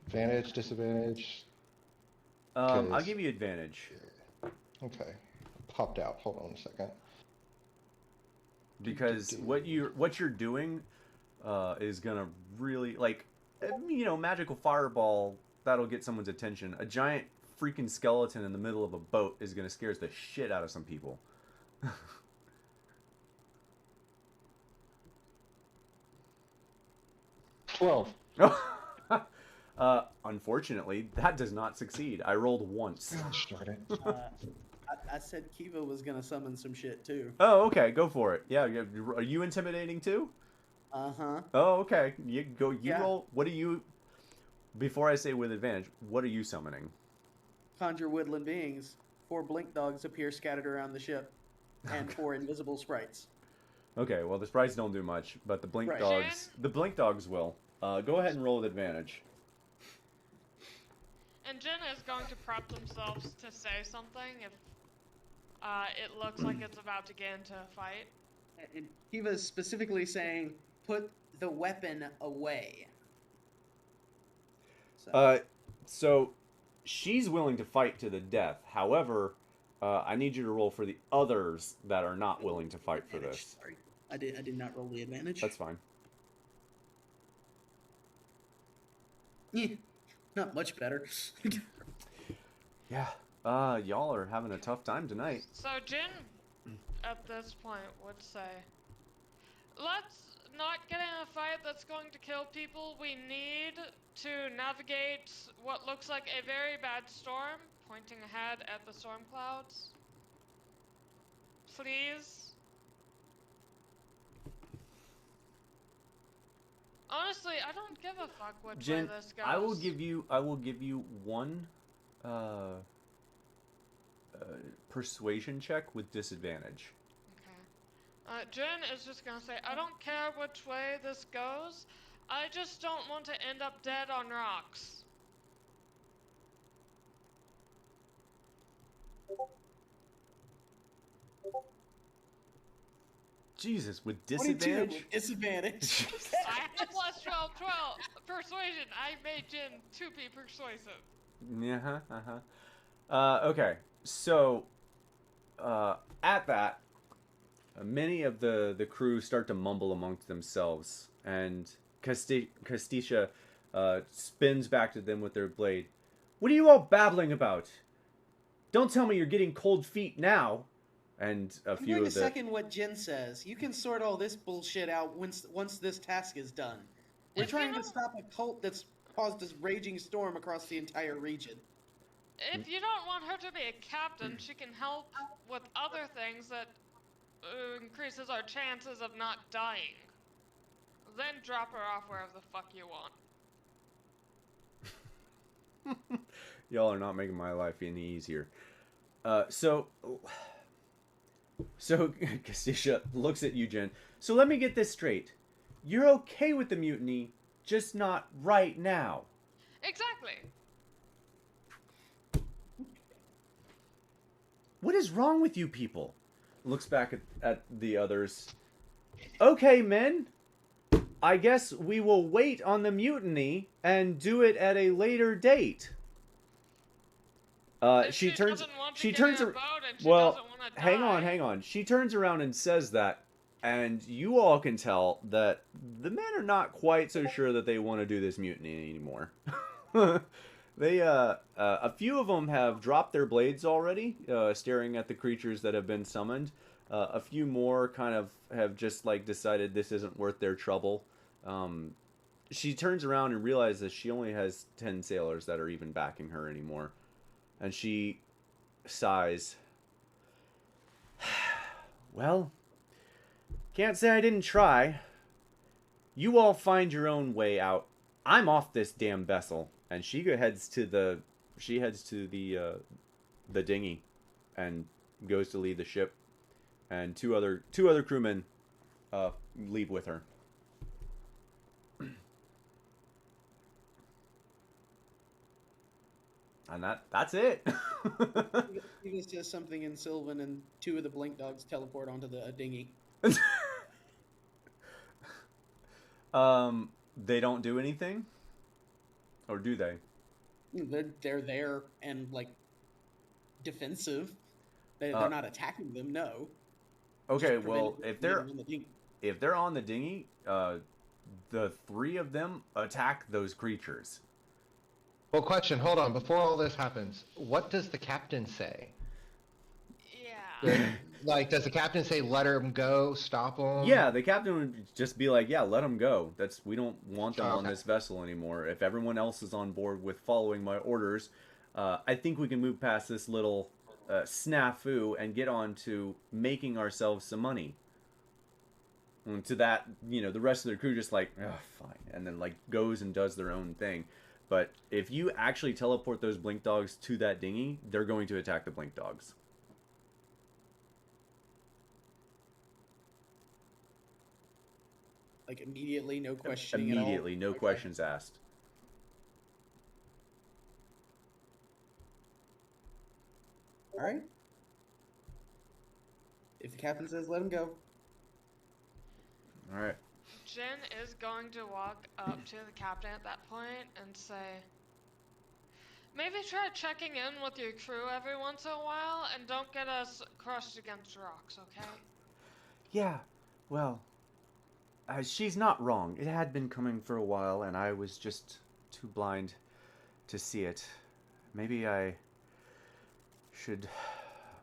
F: Advantage, disadvantage.
B: I'll give you advantage
F: Okay. Popped out. Hold on a second.
B: because what you're doing is gonna really magical fireball that'll get someone's attention. A giant freaking skeleton in the middle of a boat is gonna scare the shit out of some people.
F: 12.
B: Unfortunately, that does not succeed. I rolled once.
F: Gosh darn it.
E: I said Kiva was gonna summon some shit too.
B: Oh, okay, go for it. Yeah, are you intimidating too?
E: Uh-huh.
B: Oh, okay. You go. You
E: Yeah.
B: roll. What do you? Before I say with advantage, what are you summoning?
E: Conjure woodland beings. 4 blink dogs appear scattered around the ship, and 4 invisible sprites.
B: Okay, well the sprites don't do much, but the blink
E: Right.
B: dogs will. Go ahead and roll with advantage.
D: And Jin is going to prep themselves to say something if it looks like it's about to get into a fight.
E: And Kiva's specifically saying, put the weapon away.
B: So she's willing to fight to the death. However, I need you to roll for the others that are not willing to fight for
E: Advantage,
B: this.
E: Sorry. I did not roll the advantage.
B: That's fine.
E: Not much better.
B: Yeah. Y'all are having a tough time tonight.
D: So Jin, at this point, would say, let's not get in a fight that's going to kill people. We need to navigate what looks like a very bad storm, pointing ahead at the storm clouds. Please. Honestly, I don't give a fuck which
B: Jen,
D: way this goes.
B: I will give you one persuasion check with disadvantage.
D: Okay. Jen is just gonna say, I don't care which way this goes. I just don't want to end up dead on rocks.
B: Jesus, with
E: 22
B: disadvantage?
E: with disadvantage.
D: I have plus 12 persuasion. I made Jin to be persuasive.
B: Okay, so at that, many of the crew start to mumble amongst themselves, and Castisha spins back to them with their blade. What are you all babbling about? Don't tell me you're getting cold feet now. And a
E: I'm
B: few
E: going to
B: of the
E: second what Jen says. You can sort all this bullshit out once this task is done. We're trying to stop a cult that's caused this raging storm across the entire region.
D: If you don't want her to be a captain, she can help with other things that increases our chances of not dying. Then drop her off wherever the fuck you want.
B: Y'all are not making my life any easier. So Castisha looks at you, Jen. So let me get this straight. You're okay with the mutiny, just not right now.
D: Exactly.
B: What is wrong with you people? Looks back at the others. Okay, men. I guess we will wait on the mutiny and do it at a later date. She turns. She turns. Well, hang on. She turns around and says that, and you all can tell that the men are not quite so sure that they want to do this mutiny anymore. They, a few of them have dropped their blades already, staring at the creatures that have been summoned. A few more kind of have just like decided this isn't worth their trouble. She turns around and realizes she only has 10 sailors that are even backing her anymore. And she sighs. Well, can't say I didn't try. You all find your own way out. I'm off this damn vessel. And she heads to the dinghy and goes to leave the ship. And two other crewmen leave with her. And that's it.
E: He just says something in Sylvan, and two of the blink dogs teleport onto the dinghy.
B: They don't do anything, or do they?
E: They're there and like defensive. They're not attacking them. No.
B: Okay, well, if they're on the dinghy, the three of them attack those creatures.
F: Well, question. Hold on. Before all this happens, what does the captain say?
D: Yeah.
F: Like, does the captain say, let him go, stop him?
B: Yeah, the captain would just be like, yeah, let them go. We don't want them on this vessel anymore. If everyone else is on board with following my orders, I think we can move past this little snafu and get on to making ourselves some money. And to that, the rest of the crew just like, oh, fine. And then like goes and does their own thing. But if you actually teleport those blink dogs to that dinghy, they're going to attack the blink dogs.
E: Like immediately, no questioning at all?
B: Immediately, no questions asked.
E: All right. If the captain says let him go.
B: All right.
D: Jen is going to walk up to the captain at that point and say, maybe try checking in with your crew every once in a while and don't get us crushed against rocks, okay?
B: Yeah, well, she's not wrong. It had been coming for a while and I was just too blind to see it. Maybe I should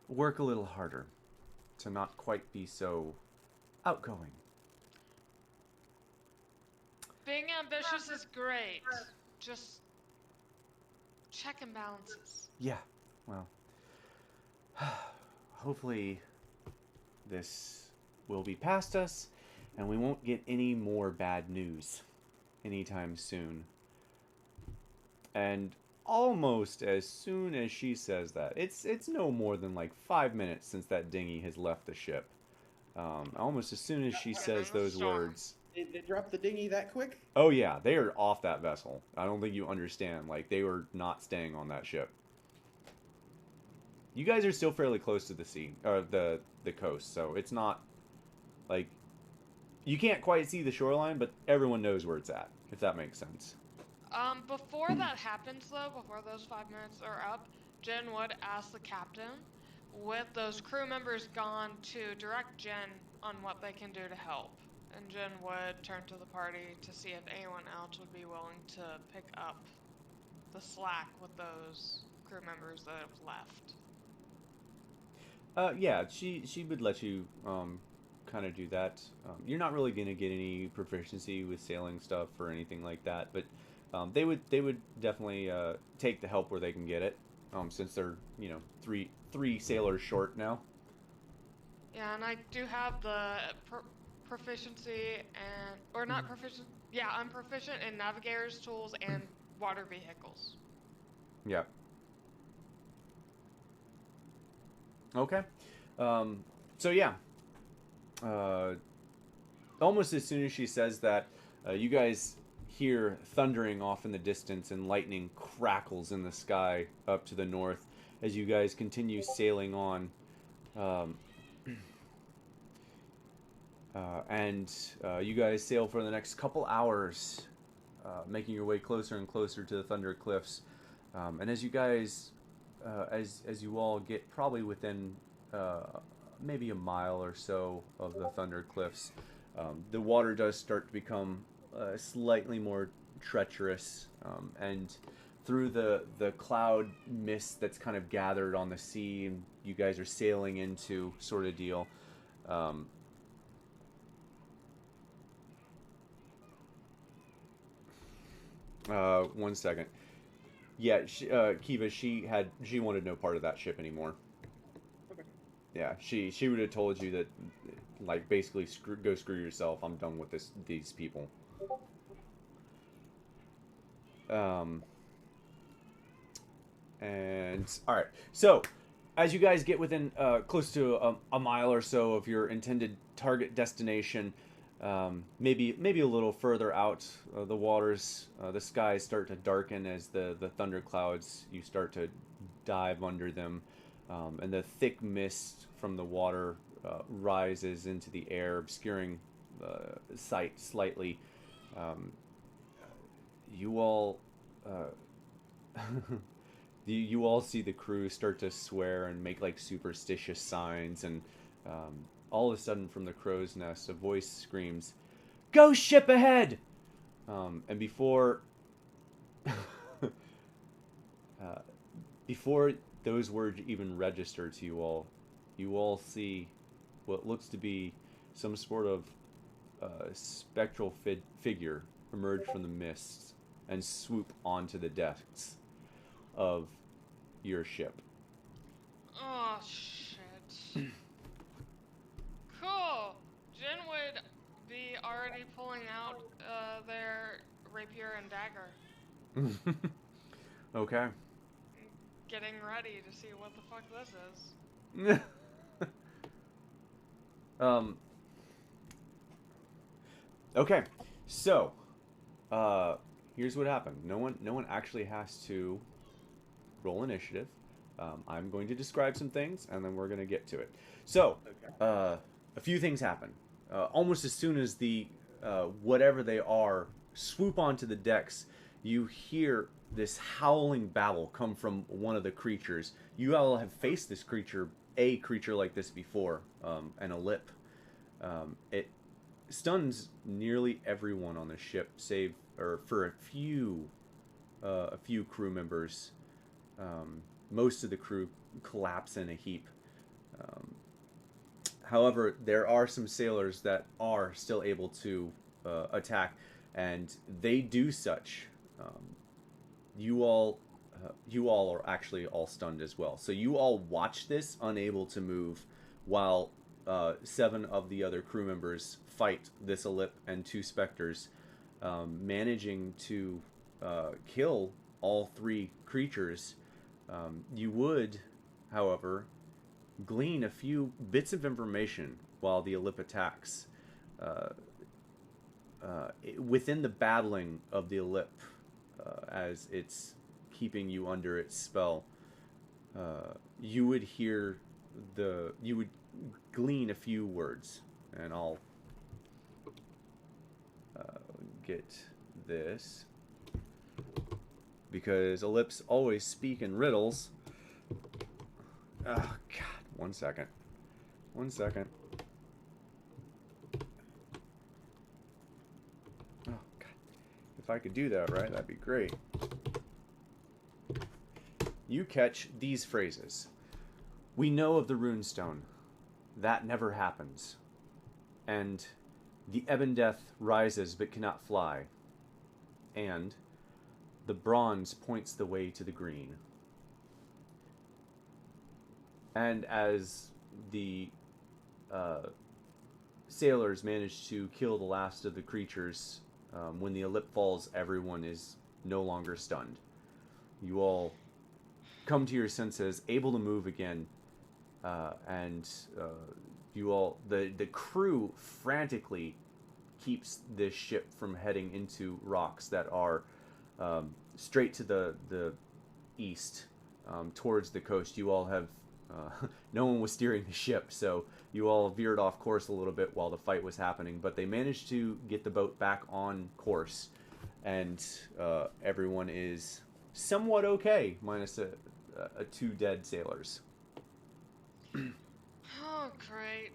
B: work a little harder to not quite be so outgoing.
D: Being ambitious is great. Just check and balances.
B: Yeah, well, hopefully this will be past us and we won't get any more bad news anytime soon. And almost as soon as she says that, it's no more than like 5 minutes since that dinghy has left the ship. Almost as soon as she says those words.
E: They dropped the dinghy that quick?
B: Oh yeah, they are off that vessel. I don't think you understand. Like, they were not staying on that ship. You guys are still fairly close to the sea, or the coast, so it's not, like, you can't quite see the shoreline, but everyone knows where it's at, if that makes sense.
D: Before that happens though, before those 5 minutes are up, Jen would ask the captain, with those crew members gone, to direct Jen on what they can do to help. And Jen would turn to the party to see if anyone else would be willing to pick up the slack with those crew members that have left.
B: Yeah, she would let you kind of do that. You're not really gonna get any proficiency with sailing stuff or anything like that, but they would definitely take the help where they can get it, since they're three sailors short now.
D: Yeah, and I do have the proficiency or not proficient. Yeah, I'm proficient in navigator's tools and water vehicles.
B: Yeah. Okay. So yeah. Almost as soon as she says that, you guys hear thundering off in the distance and lightning crackles in the sky up to the north. as you guys continue sailing on. Um, you guys sail for the next couple hours, making your way closer and closer to the Thundercliffs. And as you guys, as you all get probably within maybe a mile or so of the Thundercliffs, the water does start to become slightly more treacherous, and through the cloud mist that's kind of gathered on the sea, and you guys are sailing into sort of deal. One second. Yeah, Kiva, she wanted no part of that ship anymore.
E: Okay.
B: Yeah, she would have told you that, like, basically go screw yourself. I'm done with these people. And all right, so as you guys get within close to a mile or so of your intended target destination, maybe a little further out, the waters, the skies start to darken as the thunderclouds, you start to dive under them, and the thick mist from the water rises into the air, obscuring sight slightly. You all you all see the crew start to swear and make like superstitious signs, and all of a sudden from the crow's nest a voice screams, "Ghost ship ahead!" And before before those words even register to you all see what looks to be some sort of spectral figure emerge from the mists and swoop onto the decks of your ship.
D: Oh, shit. Cool. Jen would be already pulling out their rapier and dagger.
B: Okay.
D: Getting ready to see what the fuck this is.
B: Okay, so here's what happened. No one actually has to roll initiative. I'm going to describe some things, and then we're going to get to it. So, a few things happen. Almost as soon as the whatever they are swoop onto the decks, you hear this howling babble come from one of the creatures. You all have faced this creature, a creature like this before, and a lip. It stuns nearly everyone on the ship, save for a few crew members. Most of the crew collapse in a heap. However, there are some sailors that are still able to attack, and they do such. You all are actually all stunned as well. So you all watch this, unable to move, while 7 of the other crew members fight this Ellip and 2 specters, managing to kill all 3 creatures. You would, however, glean a few bits of information while the Ellip attacks. Within the battling of the Ellip, as it's keeping you under its spell, you would glean a few words, and I'll get this, because Ellips always speak in riddles. Oh God, one second. Oh God, if I could do that right, that'd be great. You catch these phrases. We know of the runestone. That never happens. And the ebon death rises but cannot fly. And the bronze points the way to the green. And as the sailors manage to kill the last of the creatures, when the Ellip falls, everyone is no longer stunned. You all come to your senses, able to move again, and you all, the crew frantically keeps this ship from heading into rocks that are straight to the east, towards the coast. You all have no one was steering the ship, so you all veered off course a little bit while the fight was happening. But they managed to get the boat back on course, and everyone is somewhat okay, minus a 2 dead sailors.
D: Oh, great.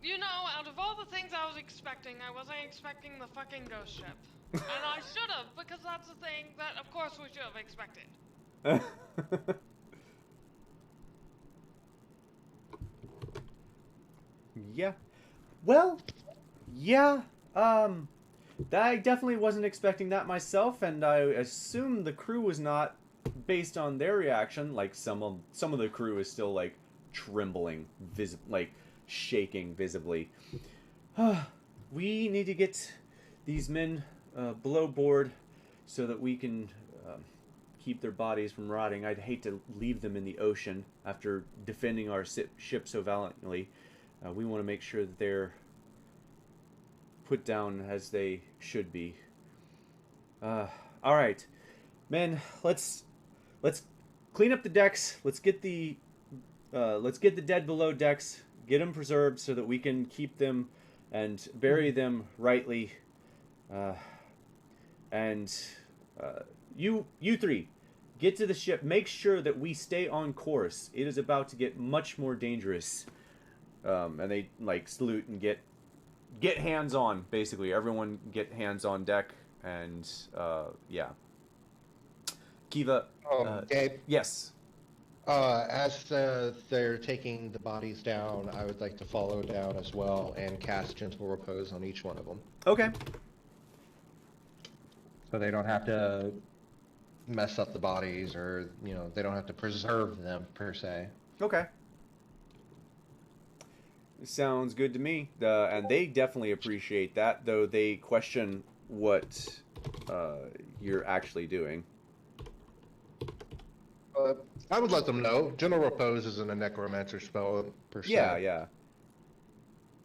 D: You know, out of all the things I was expecting, I wasn't expecting the fucking ghost ship. And I should have, because that's the thing that, of course, we should have expected.
B: Yeah. Well, yeah. I definitely wasn't expecting that myself, and I assume the crew was not, based on their reaction. Like some of the crew is still like trembling, like shaking visibly. We need to get these men below board so that we can keep their bodies from rotting. I'd hate to leave them in the ocean after defending our ship so valiantly. We want to make sure that they're put down as they should be. All right, men. Let's clean up the decks. Let's get the dead below decks. Get them preserved so that we can keep them and bury them rightly. You three, get to the ship. Make sure that we stay on course. It is about to get much more dangerous. And they like salute and get hands on. Basically, everyone get hands on deck. And yeah, Kiva.
F: Gabe.
B: Yes.
F: As they're taking the bodies down, I would like to follow down as well and cast Gentle Repose on each one of them.
B: Okay.
F: So they don't have to mess up the bodies, or, you know, they don't have to preserve them, per se.
B: Okay. Sounds good to me. And they definitely appreciate that, though they question what you're actually doing.
F: I would let them know. Gentle Repose isn't a necromancer spell, per se.
B: Yeah, yeah.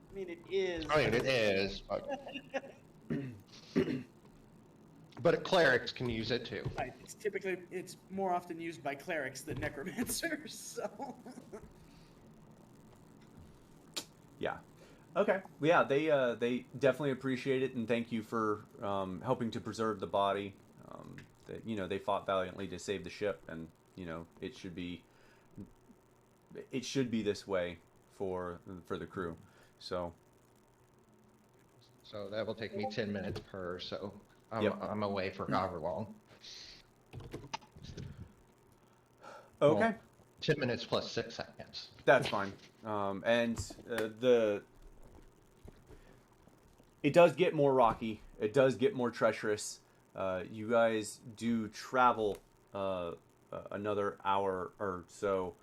E: I mean, it is.
F: I mean, it is. But clerics can use it, too.
E: Right. It's more often used by clerics than necromancers, so...
B: Yeah. Okay. Yeah, they definitely appreciate it, and thank you for helping to preserve the body. They fought valiantly to save the ship, and it should be this way for the crew. So
F: that will take me 10 minutes per. So I'm away for however long.
B: Okay.
F: Well, 10 minutes plus 6 seconds.
B: That's fine. It does get more rocky. It does get more treacherous. You guys do travel another hour or so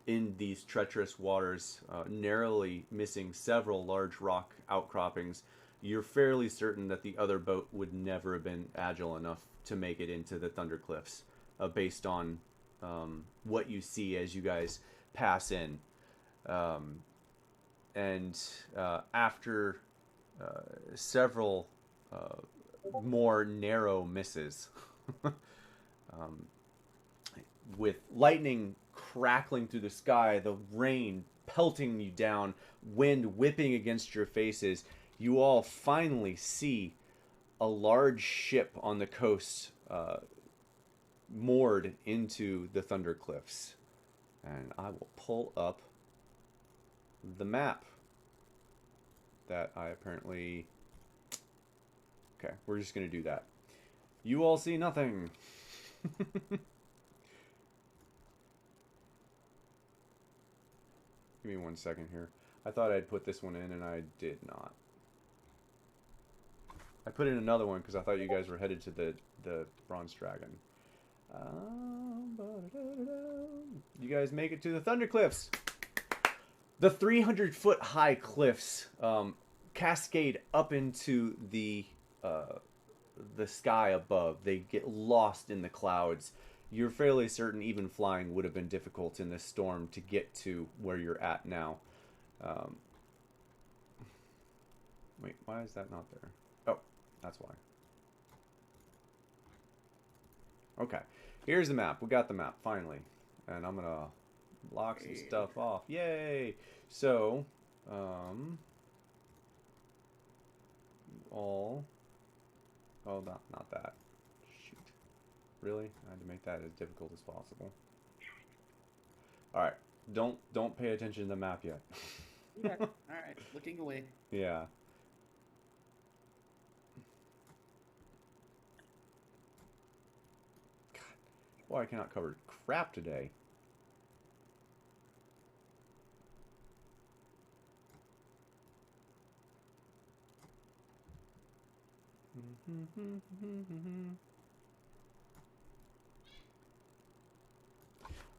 B: in these treacherous waters, narrowly missing several large rock outcroppings. You're fairly certain that the other boat would never have been agile enough to make it into the Thundercliffs, based on what you see as you guys pass in. After several more narrow misses, with lightning crackling through the sky, the rain pelting you down, wind whipping against your faces, you all finally see a large ship on the coast, moored into the Thundercliffs. And I will pull up the map that I apparently... Okay, we're just going to do that. You all see nothing. Give me 1 second here. I thought I'd put this one in, and I did not. I put in another one because I thought you guys were headed to the Bronze Dragon. You guys make it to the Thundercliffs. The 300-foot high cliffs cascade up into the sky above. They get lost in the clouds. You're fairly certain even flying would have been difficult in this storm to get to where you're at now. Wait, why is that not there? Oh, that's why. Okay. Here's the map. We got the map finally, and I'm gonna lock some stuff off. Yay! So, all. Oh, not that. Shoot. Really? I had to make that as difficult as possible. All right. Don't pay attention to the map yet.
E: Okay. All right. Looking away.
B: Yeah. God. Boy, I cannot cover crap today.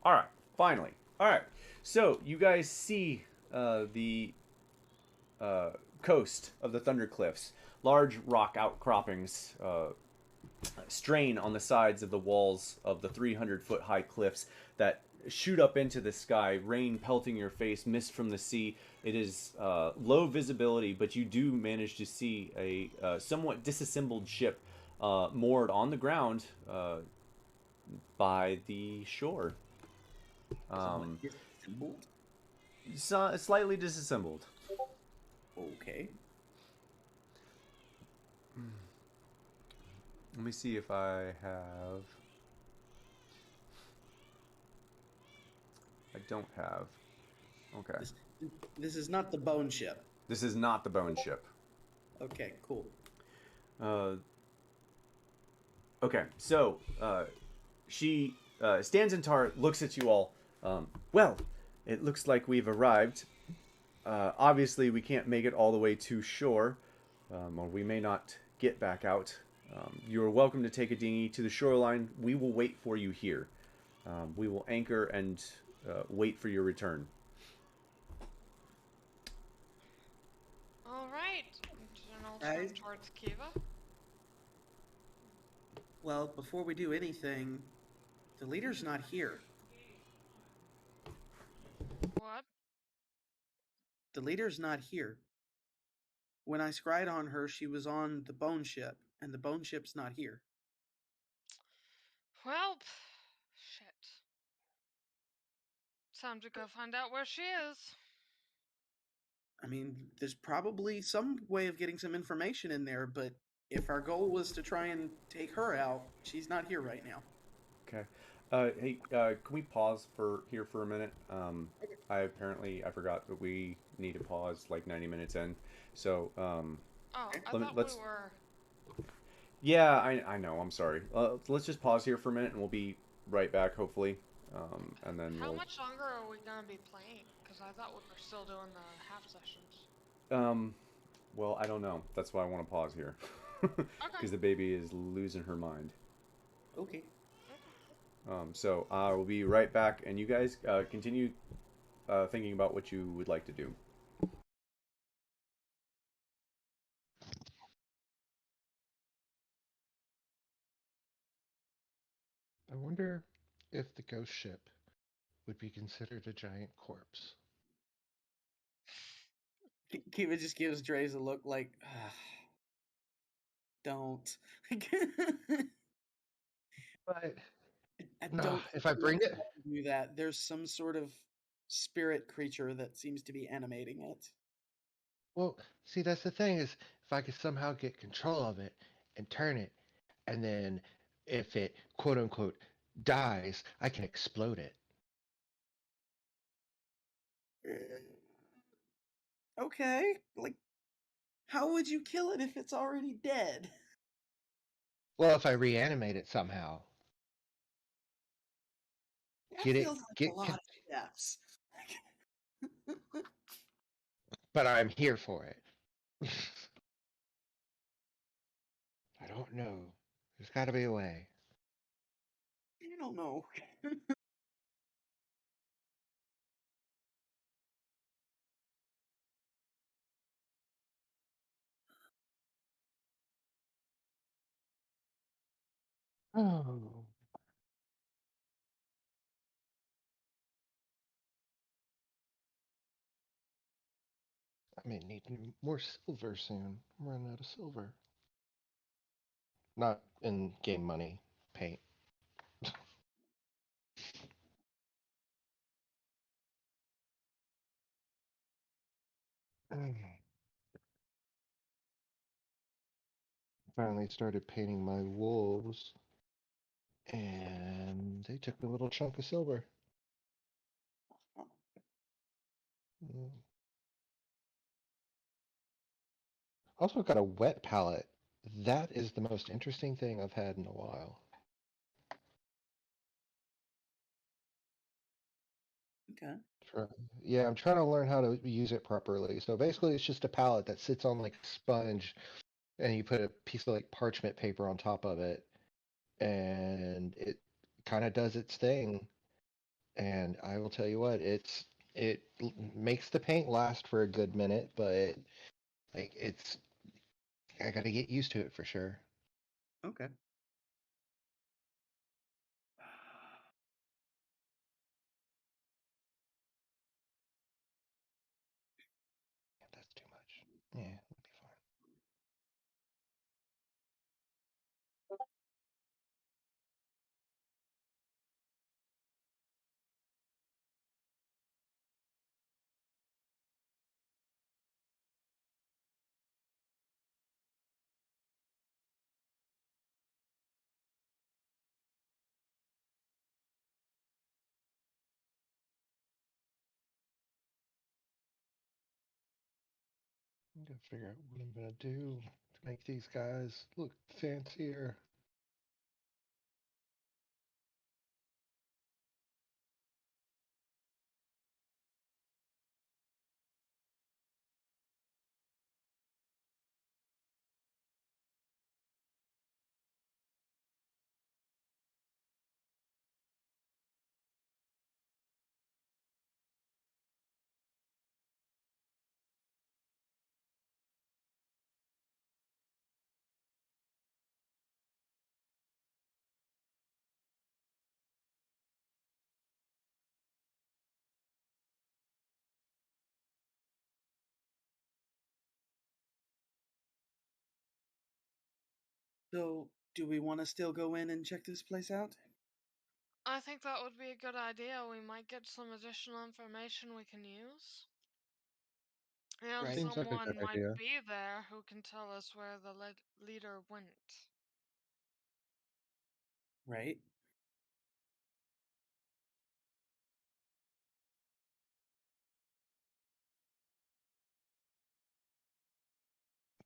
B: All right, finally. All right, so you guys see the coast of the Thundercliffs. Large rock outcroppings strain on the sides of the walls of the 300-foot high cliffs that shoot up into the sky, rain pelting your face, mist from the sea. It is low visibility, but you do manage to see a somewhat disassembled ship moored on the ground by the shore.
E: Disassembled?
B: Slightly disassembled.
E: Okay.
B: Let me see if I have. I don't have. Okay.
E: This is not the bone ship.
B: This is not the bone ship.
E: Okay, cool.
B: Okay, so she stands in tar, looks at you all. Well, it looks like we've arrived. Obviously, we can't make it all the way to shore, or we may not get back out. You are welcome to take a dinghy to the shoreline. We will wait for you here. We will anchor and wait for your return.
D: All right. And I'll
E: Guys?
D: turn towards Kiva.
E: Well, before we do anything, the leader's not here.
D: What?
E: The leader's not here. When I scryed on her, she was on the bone ship, and the bone ship's not here.
D: Well, shit. Time to go find out where she is.
E: I mean, there's probably some way of getting some information in there, but if our goal was to try and take her out, she's not here right now.
B: Okay. Hey, can we pause here for a minute? I forgot that we need to pause like 90 minutes in. So,
D: Oh, I thought
B: let's.
D: we were.
B: Yeah, I know. I'm sorry. Let's just pause here for a minute, and we'll be right back, hopefully. And then
D: How
B: we'll.
D: much longer are we gonna be playing? Because I thought we were still doing the half sessions.
B: Well, I don't know. That's why I want to pause here, because the baby is losing her mind.
E: Okay.
B: So I will be right back, and you guys continue thinking about what you would like to do.
F: I wonder if the ghost ship would be considered a giant corpse.
E: Kiva just gives Dre's a look like, don't.
F: But
E: I
F: no,
E: don't
F: if I bring it,
E: do that. There's some sort of spirit creature that seems to be animating it.
F: well, see, that's the thing is, if I could somehow get control of it and turn it, and then if it quote unquote dies, I can explode it.
E: Okay, like, how would you kill it if it's already dead?
F: Well, if I reanimate it somehow,
E: That
F: get it,
E: feels like
F: get,
E: a lot of steps.
F: but I'm here for it. I don't know. There's got to be a way.
E: I don't know.
F: Oh, I may need more silver soon. I'm running out of silver. Not in game money, paint. Finally started painting my wolves, and they took a little chunk of silver. Mm. Also got a wet palette. That is the most interesting thing I've had in a while.
E: Okay.
F: Yeah, I'm trying to learn how to use it properly. So basically, it's just a palette that sits on like a sponge, and you put a piece of like parchment paper on top of it, and it kind of does its thing. And I will tell you what, makes the paint last for a good minute, but like I got to get used to it for sure.
E: Okay.
F: That's too much. Yeah, it'll be fine. I'm gonna figure out what I'm gonna do to make these guys look fancier.
E: So, do we want to still go in and check this place out?
D: I think that would be a good idea. We might get some additional information we can use. And
E: Right.
F: Seems like a good
D: someone might
F: idea.
D: be there who can tell us where the leader went.
E: Right.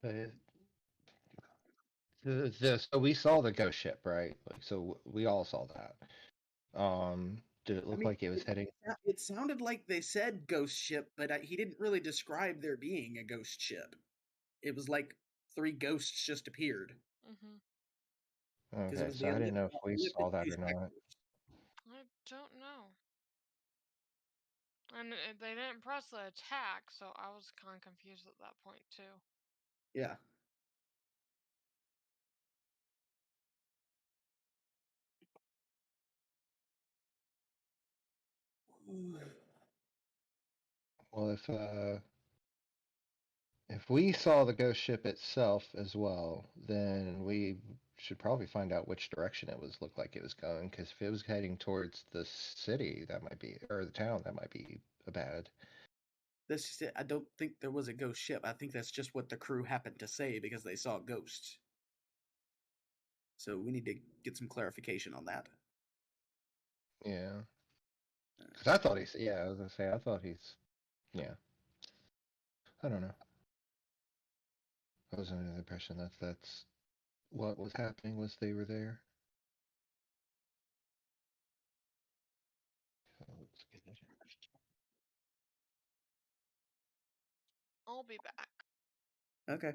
F: But so we saw the ghost ship, right? Like, so we all saw that. Did it
E: I
F: look
E: mean,
F: like it was heading?
E: it sounded like they said ghost ship, but he didn't really describe there being a ghost ship. It was like three ghosts just appeared
D: Mm-hmm.
E: because it
F: Okay,
E: was
F: so
E: the
F: I didn't know if we
E: elliptic
F: saw that
E: two
F: or not.
E: sectors.
D: I don't know. And they didn't press the attack, so I was kind of confused at that point too.
E: Yeah.
F: Well, if we saw the ghost ship itself as well, then we should probably find out which direction it was looked like it was going. Because if it was heading towards the city, that might be, or the town, that might be bad.
E: That's just it. I don't think there was a ghost ship. I think that's just what the crew happened to say because they saw ghosts. So we need to get some clarification on that.
F: Yeah. Because I thought yeah, I was gonna say, I thought yeah. I don't know. I was under the impression that that's what was happening was they were there. So let's get that.
D: I'll be back.
E: Okay.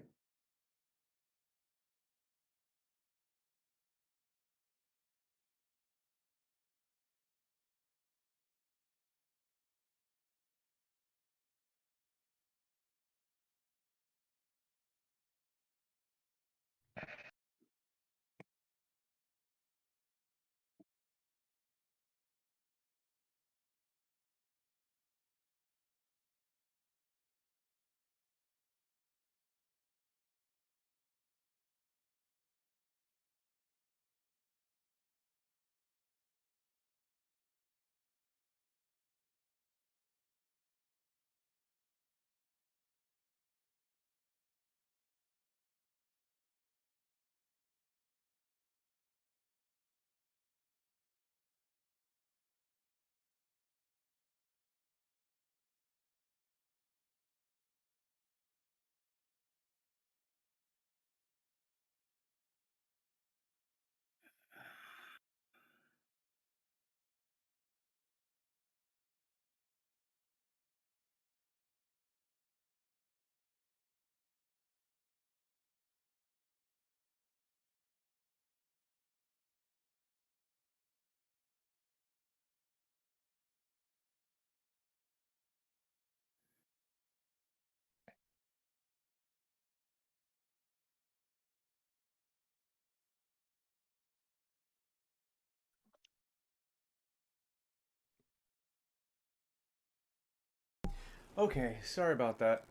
B: Okay, sorry about that.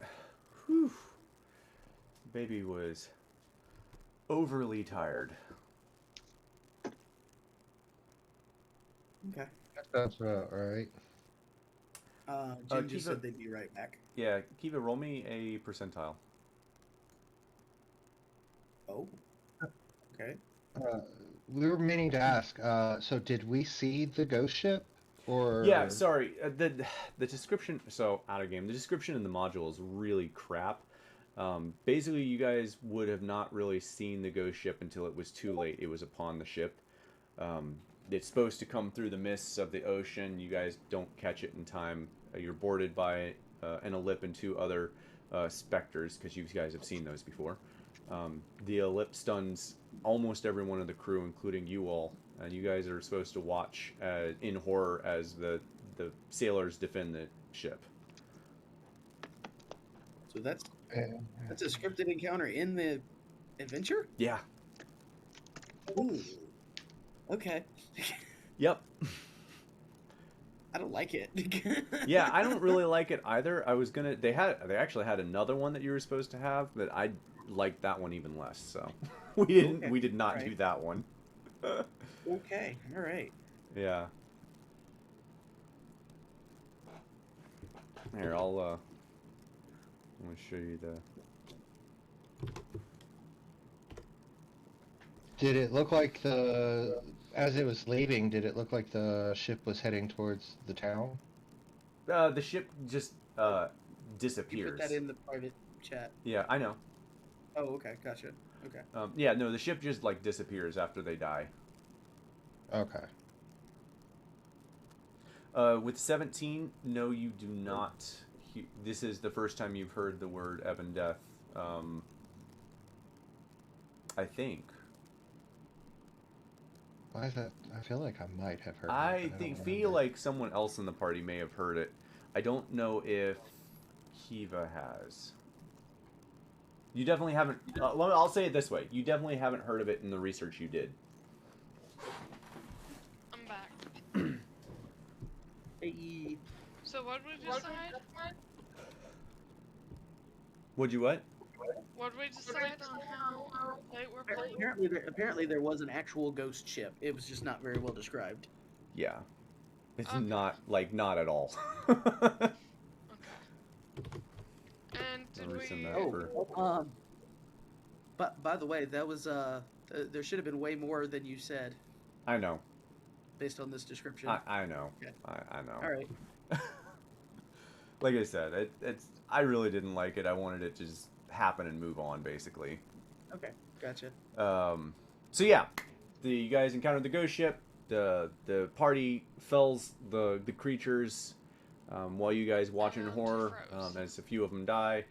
B: Whew. Baby was overly tired.
E: Okay.
F: That's about right.
E: Jin just
B: Kiva,
E: said they'd be right back.
B: yeah, Kiva, roll me a percentile.
E: Oh. Okay.
F: Uh, we were meaning to ask. So did we see the ghost ship,
B: Yeah,
F: or
B: sorry. The description. So out of game. The description in the module is really crap. Basically, you guys would have not really seen the ghost ship until it was too late. It was upon the ship. Um, it's supposed to come through the mists of the ocean. You guys don't catch it in time. You're boarded by an Ellip and two other specters because you guys have seen those before. The Ellip stuns almost every one of the crew, including you all, and you guys are supposed to watch in horror as the sailors defend the ship.
E: So that's
F: uh,
E: a scripted encounter in the adventure?
B: Yeah.
E: Ooh. Okay.
B: Yep.
E: I don't like it.
B: Yeah, I don't really like it either. I was gonna. They actually had another one that you were supposed to have, but I liked that one even less. So we didn't.
E: Okay.
B: We did not
E: Alright.
B: do that one.
E: Okay. All right.
B: Yeah. Here, I'm gonna show you the.
F: did it look like as it was leaving? Did it look like the ship was heading towards the town?
B: The ship just
E: You
B: disappears.
E: put that in the private chat.
B: Yeah, I know.
E: Oh, okay. Gotcha. Okay.
B: Yeah, no, the ship just like disappears after they die.
F: Okay.
B: With 17, no, you do not. This is the first time you've heard the word Evan Death. I think.
F: Why is that? I feel like I might have heard.
B: I
F: it, but
B: think
F: don't
B: feel
F: remember.
B: like someone else in the party may have heard it. I don't know if Kiva has. You definitely haven't. I'll say it this way: you definitely haven't heard of it in the research you did.
D: I'm back.
E: Hey.
D: So what did we decide?
B: Would you what?
D: What did we decide on how late we're playing?
E: Apparently there was an actual ghost ship. It was just not very well described.
B: Yeah, it's
D: Okay.
B: not at all.
D: Okay. And did
B: I'll
D: we?
B: resend that
E: Oh,
B: for-
E: but by the way, that was there should have been way more than you said
B: I know.
E: based on this description.
B: I know.
E: Okay.
B: I know.
E: All right.
B: Like I said, it's. I really didn't like it. I wanted it to just happen and move on, basically.
E: Okay. Gotcha.
B: So yeah, you guys encountered the ghost ship. The party fells the creatures while you guys watch in
D: And
B: horror
D: froze.
B: as a few of them die.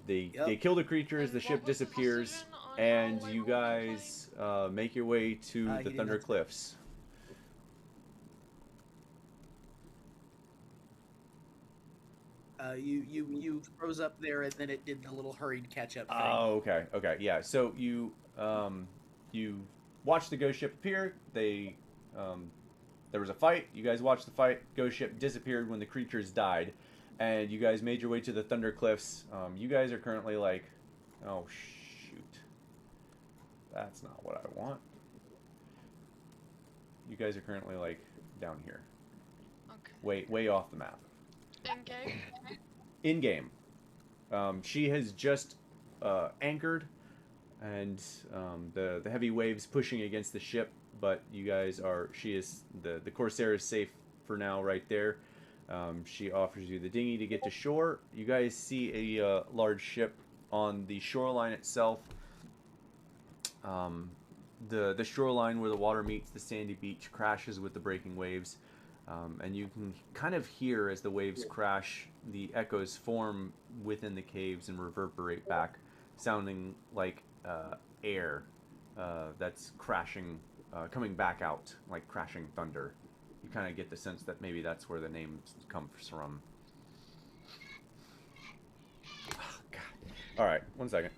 B: They
E: Yep.
B: kill the creatures.
D: And
B: The ship
D: what was the
B: disappears,
D: decision on
B: and
D: how late
B: you
D: we're playing?
B: guys make your way to
E: He
B: the
E: did not say.
B: Thundercliffs.
E: You froze up there, and then it did the little hurried catch up thing.
B: Oh, okay, yeah. So you watch the ghost ship appear. There was a fight. You guys watched the fight. Ghost ship disappeared when the creatures died, and you guys made your way to the Thundercliffs. You guys are currently like, oh shoot, that's not what I want. You guys are currently like down here,
D: Okay.
B: way off the map.
D: In-game?
B: In game, she has just anchored, and the heavy waves pushing against the ship. But you guys are. She is the Corsair is safe for now, right there. She offers you the dinghy to get to shore. You guys see a large ship on the shoreline itself. The shoreline where the water meets the sandy beach crashes with the breaking waves. And you can kind of hear as the waves crash, the echoes form within the caves and reverberate back, sounding like air that's crashing, coming back out, like crashing thunder. You kind of get the sense that maybe that's where the name comes from. Oh, God. All right, 1 second.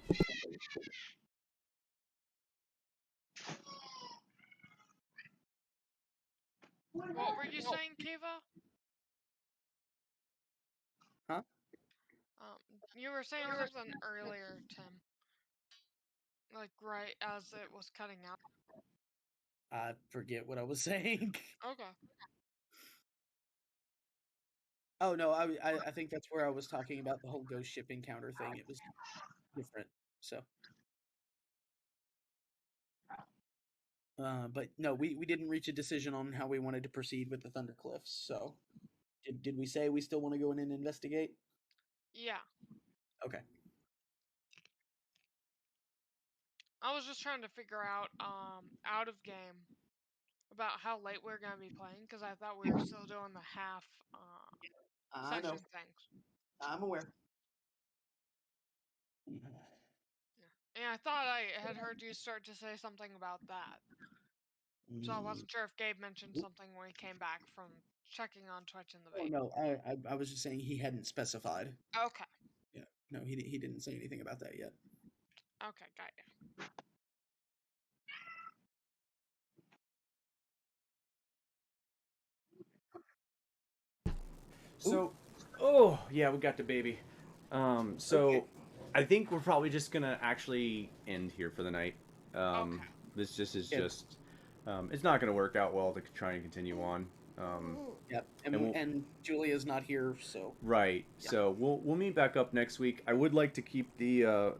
D: What were you saying, Kiva?
E: Huh?
D: You were saying something earlier, Tim. Like right as it was cutting out.
E: I forget what I was saying.
D: Okay.
E: Oh no, I think that's where I was talking about the whole ghost ship encounter thing. It was different. So, but no, we didn't reach a decision on how we wanted to proceed with the Thundercliffs. So, did we say we still want to go in and investigate?
D: Yeah.
E: Okay.
D: I was just trying to figure out out of game about how late we're gonna be playing because I thought we were still doing the half
E: I know.
D: session things.
E: I'm aware.
D: Yeah. And I thought I had heard you start to say something about that. So I wasn't sure if Gabe mentioned something when he came back from checking on Twitch in the
E: Oh
D: vape.
E: no, I was just saying he hadn't specified.
D: Okay.
E: Yeah. No, he didn't say anything about that yet.
D: Okay, got you.
B: So, oh yeah, we got the baby. So
E: Okay.
B: I think we're probably just gonna actually end here for the night.
D: Okay.
B: This just is
E: Yeah.
B: just. It's not gonna work out well to try and continue on.
E: Yep.
B: And
E: And Julia's not here, so
B: Right.
E: Yeah.
B: So we'll meet back up next week. I would like to keep the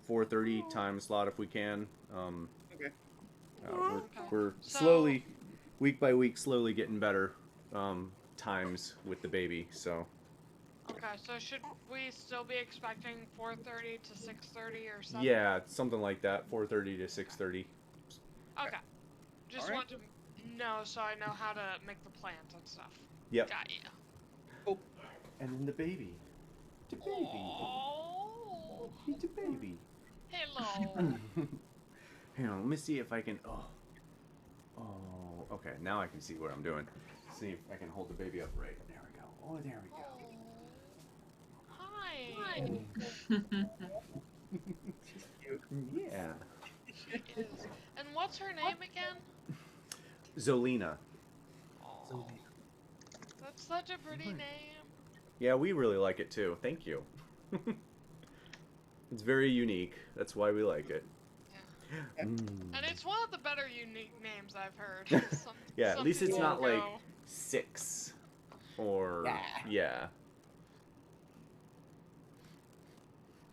B: 4:30 time slot if we can.
E: okay.
B: We're
D: So-
B: slowly, week by week, slowly getting better times with the baby. So
D: Okay, so should we still be expecting 4:30 to 6:30 or something?
B: yeah, something like that. 4:30 to 6:30.
D: Okay. Just
E: Alright.
D: want to know so I know how to make the plans and stuff.
B: Yep.
D: Got you.
E: Oh,
B: And then the baby. The baby.
D: Oh,
B: The baby.
D: hello.
B: Hang on, let me see if I can. Oh, okay. Now I can see what I'm doing. See if I can hold the baby up right. There we go. Oh, there we go.
D: Hi.
E: she's cute.
B: Yeah.
D: She is. And what's her name again?
B: Zolina.
D: Oh, that's such a pretty name.
B: Yeah, we really like it too. Thank you. It's very unique. That's why we like it.
D: Yeah.
B: Mm.
D: And it's one of the better unique names I've heard.
B: Yeah, at least it's
D: people
B: not like
D: go,
B: 6 or
E: Yeah.
B: yeah.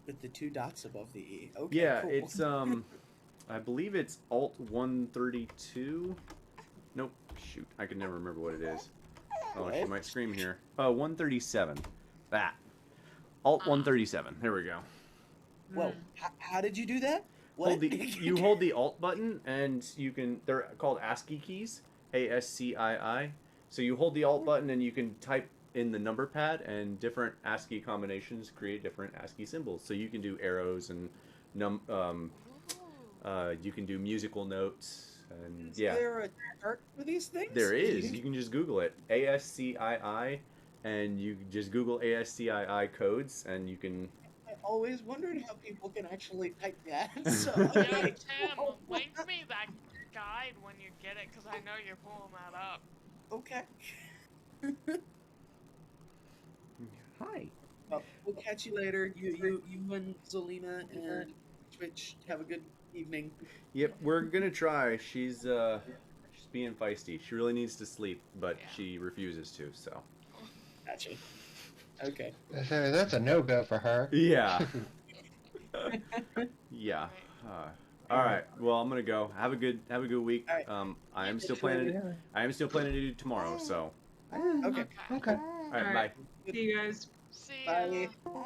E: With the 2 dots above the E. Okay.
B: Yeah,
E: cool.
B: it's I believe it's Alt 132. Nope, shoot, I can never remember what it is. Oh, she
E: What?
B: might scream here. 137. That. Alt 137. There we go.
E: Well, how did you do that? What?
B: Hold the, you hold the Alt button, and you can. They're called ASCII keys. ASCII. So you hold the Alt button, and you can type in the number pad, and different ASCII combinations create different ASCII symbols. So you can do arrows and you can do musical notes, and
E: Is
B: yeah,
E: there a chart for these things?
B: there is. You can just Google it. ASCII, and you just Google ASCII codes, and you can.
E: I always wondered how people can actually type that. So,
D: Yo,
E: okay.
D: Tim, link me that guide when you get it, because I know you're pulling that up.
E: Okay.
B: Hi.
E: Well, we'll catch you later. You and Zolina and Twitch have a good evening.
B: Yep, we're gonna try. She's being feisty. She really needs to sleep, but
D: Yeah.
B: she refuses to. So.
E: Gotcha. Okay.
F: So that's a no-go for her.
B: Yeah. Yeah.
D: Right.
B: All right. Well, I'm gonna go. Have a good week.
E: All right.
B: I am still planning to do tomorrow. So.
E: Okay.
F: Okay.
B: All right.
A: All right.
B: Bye.
A: See you guys.
D: See ya.
E: Bye.